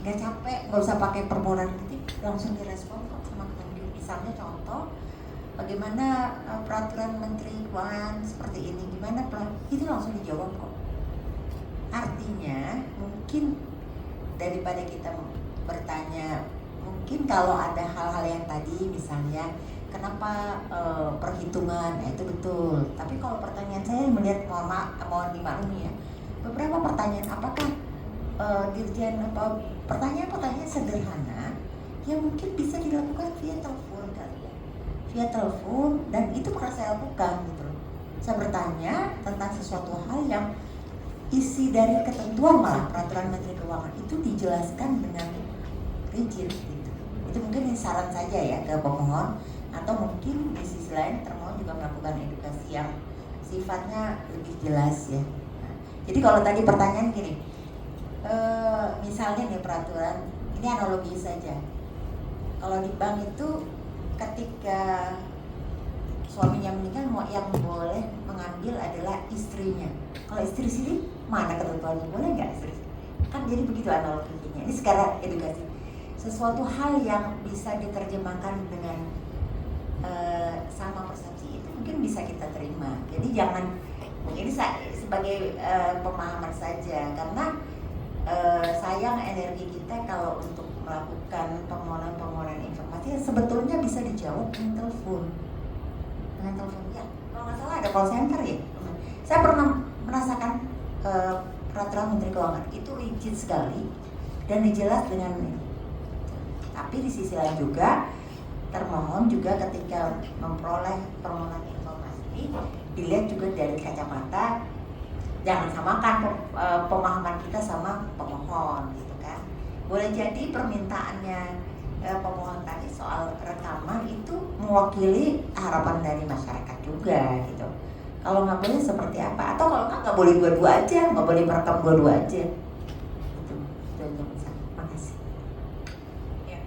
nggak capek, nggak usah pakai permohonan ketik, langsung direspon kok sama Kemendikbud. Misalnya contoh, bagaimana peraturan Menteri Keuangan seperti ini, gimana itu langsung dijawab kok. Artinya mungkin daripada kita bertanya, mungkin kalau ada hal-hal yang tadi misalnya kenapa perhitungan, itu betul. Tapi kalau pertanyaan saya melihat, mohon dimaklumi ya, beberapa pertanyaan apakah dirjen apa pertanyaan sederhana yang mungkin bisa dilakukan via telepon kali ya, via telepon, dan itu pernah saya lakukan gitu. Saya bertanya tentang sesuatu hal yang isi dari ketentuan malah peraturan Menteri Keuangan itu dijelaskan dengan rigid gitu. Itu mungkin saran saja ya ke pemohon, atau mungkin di sisi lain termohon juga melakukan edukasi yang sifatnya lebih jelas ya. Nah, jadi kalau tadi pertanyaan gini, misalnya nih peraturan, ini analogi saja. Kalau di bank itu ketika suaminya meninggal, yang boleh mengambil adalah istrinya. Kalau istri sini mana ketentuannya, boleh nggak istri? Kan jadi begitu analoginya. Ini sekarang edukasi. Sesuatu hal yang bisa diterjemahkan dengan sama persepsi itu mungkin bisa kita terima. Jadi jangan, ini sebagai pemahaman saja, karena sayang energi kita kalau untuk melakukan permohonan informasi sebetulnya bisa dijawab dengan telepon. Dengan telepon ya, kalau nggak salah ada call center ya. Saya pernah merasakan peraturan Menteri Keuangan itu rigid sekali dan dijelas dengan ini. Tapi di sisi lain juga termohon juga ketika memperoleh permohonan informasi ini dilihat juga dari kacamata, jangan samakan pemahaman kita sama pemohon gitu kan. Boleh jadi permintaannya pemohon tadi soal rekaman itu mewakili harapan dari masyarakat juga gitu. Kalau nggak boleh seperti apa, atau kalau nggak boleh dua-dua aja, nggak boleh merekam dua-dua aja. Itu aja bisa. Makasih. Ya.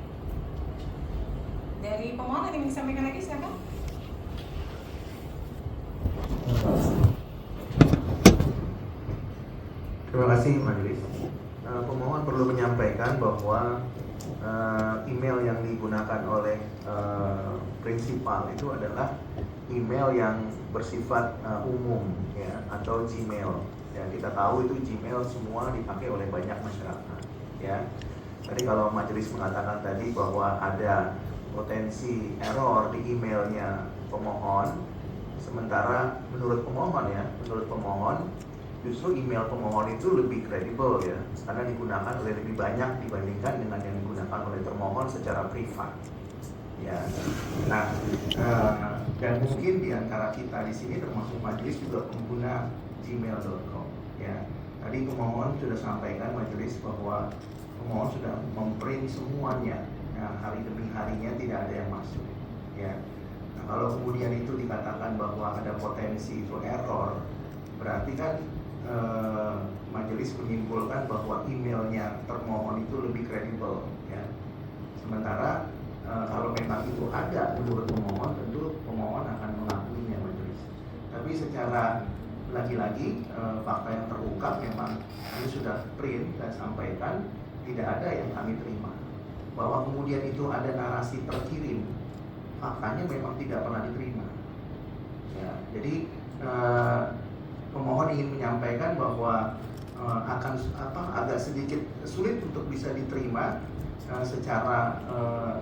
Dari pemohon ada yang ingin disampaikan lagi, silakan. Terima kasih majelis. Pemohon perlu menyampaikan bahwa email yang digunakan oleh prinsipal itu adalah email yang bersifat umum ya, atau Gmail. Ya, kita tahu itu Gmail semua dipakai oleh banyak masyarakat ya. Tadi kalau majelis mengatakan tadi bahwa ada potensi error di emailnya pemohon, Sementara menurut pemohon justru email pemohon itu lebih kredibel ya, karena digunakan oleh lebih banyak dibandingkan dengan yang digunakan oleh termohon secara privat. Ya, nah dan mungkin di antara kita di sini termasuk majelis juga pengguna gmail.com. Ya, tadi pemohon sudah sampaikan majelis bahwa pemohon sudah memprint semuanya. Nah, hari demi harinya tidak ada yang masuk. Ya, nah, kalau kemudian itu dikatakan bahwa ada potensi itu error, berarti kan majelis menyimpulkan bahwa emailnya termohon itu lebih kredibel. Ya, sementara kalau memang itu ada menurut pemohon, tentu pemohon akan mengakuinya majelis. Tapi secara lagi-lagi fakta yang terungkap memang kami sudah print dan sampaikan, tidak ada yang kami terima. Bahwa kemudian itu ada narasi terkirim, faktanya memang tidak pernah diterima. Ya, jadi pemohon ingin menyampaikan bahwa akan agak sedikit sulit untuk bisa diterima secara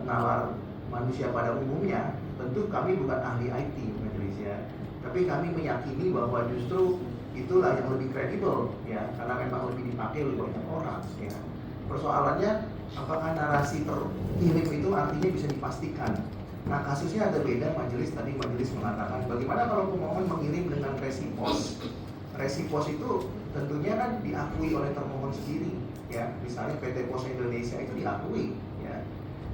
nalar manusia pada umumnya. Tentu kami bukan ahli IT majelis ya, tapi kami meyakini bahwa justru itulah yang lebih kredibel ya, karena memang lebih dipakai oleh banyak orang ya. Persoalannya apakah narasi terkirim itu artinya bisa dipastikan. Nah, kasusnya ada beda majelis. Tadi majelis mengatakan bagaimana kalau pemohon mengirim dengan resipos. Resipos itu tentunya kan diakui oleh termohon sendiri ya, misalnya PT Pos Indonesia itu diakui ya.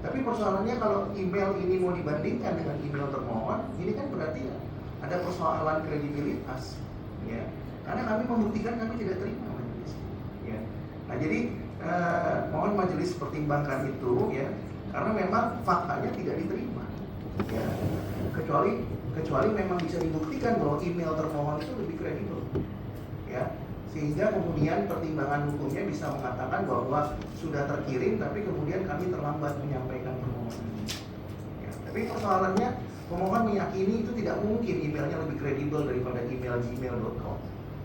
Tapi persoalannya kalau email ini mau dibandingkan dengan email termohon, ini kan berarti ada persoalan kredibilitas ya, karena kami membuktikan kami tidak terima majelis ya. Nah, jadi mohon majelis pertimbangkan itu ya, karena memang faktanya tidak diterima ya, kecuali memang bisa dibuktikan bahwa email termohon itu lebih kredibel ya, sehingga kemudian pertimbangan hukumnya bisa mengatakan bahwa sudah terkirim tapi kemudian kami terlambat menyampaikan permohonan ini ya. Tapi persoalannya pemohon meyakini itu tidak mungkin emailnya lebih kredibel daripada email gmail.com.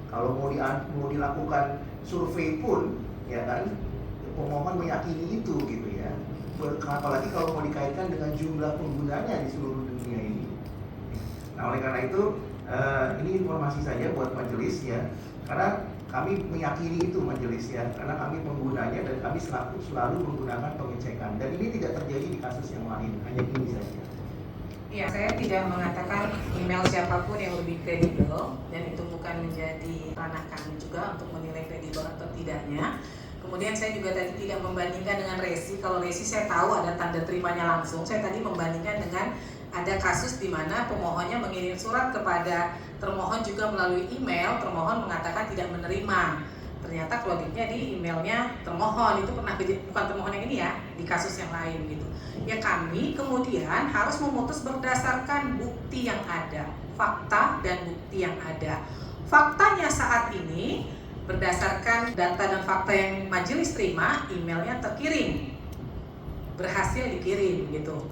Kalau mau dilakukan survei pun ya kan, pemohon meyakini itu gitu ya, apalagi kalau mau dikaitkan dengan jumlah penggunanya di seluruh dunia ini. Nah, oleh karena itu ini informasi saja buat majelis ya, karena kami meyakini itu majelis ya, karena kami penggunanya dan kami selalu menggunakan pengecekan, dan ini tidak terjadi di kasus yang lain, hanya ini saja. Ya, saya tidak mengatakan email siapapun yang lebih kredibel, dan itu bukan menjadi ranah kami juga untuk menilai kredibel atau tidaknya. Kemudian saya juga tadi tidak membandingkan dengan resi. Kalau resi saya tahu ada tanda terimanya langsung. Saya tadi membandingkan dengan ada kasus di mana pemohonnya mengirim surat kepada termohon juga melalui email, termohon mengatakan tidak menerima. Ternyata kreditnya di emailnya termohon, itu pernah bukan termohon yang ini ya, di kasus yang lain gitu. Ya, kami kemudian harus memutus berdasarkan bukti yang ada, fakta dan bukti yang ada. Faktanya saat ini berdasarkan data dan fakta yang majelis terima, emailnya terkirim, berhasil dikirim gitu.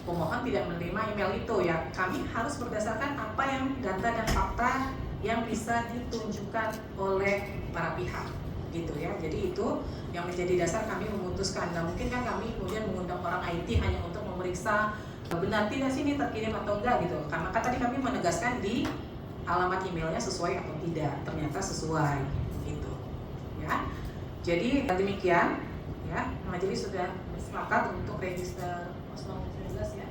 Pemohon tidak menerima email itu ya, kami harus berdasarkan apa yang data dan fakta yang bisa ditunjukkan oleh para pihak gitu ya. Jadi itu yang menjadi dasar kami memutuskan. Nah, mungkin kan kami kemudian mengundang orang IT hanya untuk memeriksa benar tidak sih ini terkirim atau enggak gitu. Karena kan tadi kami menegaskan di alamat emailnya sesuai atau tidak, ternyata sesuai gitu ya. Jadi demikian ya, majelis sudah bersepakat untuk register 016 ya.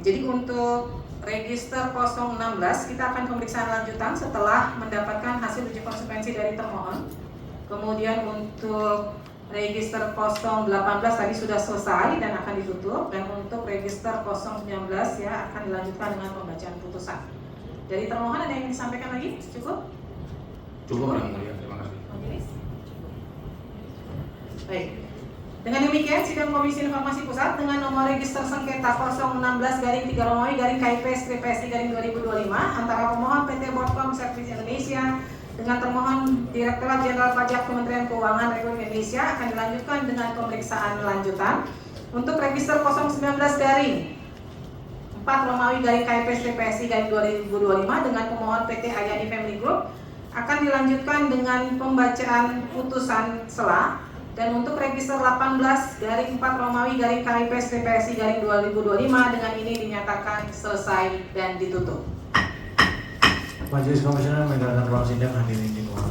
Jadi untuk register 016 kita akan pemeriksaan lanjutan setelah mendapatkan hasil uji konsekuensi dari termohon. Kemudian untuk register 018 tadi sudah selesai dan akan ditutup, dan untuk register 019 ya akan dilanjutkan dengan pembacaan putusan. Dari termohon ada yang disampaikan lagi? Cukup? Cukup yang mulia, terima kasih. Majelis. Baik. Dengan demikian, sidang Komisi Informasi Pusat dengan nomor register sengketa 016-3-KIP-PSI-2025 antara pemohon PT Botcom Service Indonesia dengan termohon Direktorat Jenderal Pajak Kementerian Keuangan Republik Indonesia akan dilanjutkan dengan pemeriksaan lanjutan. Untuk register 019-4-KIP-PSI-2025 dengan pemohon PT Ayani Family Group akan dilanjutkan dengan pembacaan putusan sela Dan untuk register 18/4 Romawi garing KIPS TPSI garing 2025 dengan ini dinyatakan selesai dan ditutup. Majelis Komisioner meninggalkan ruang sidang hadirin di luar.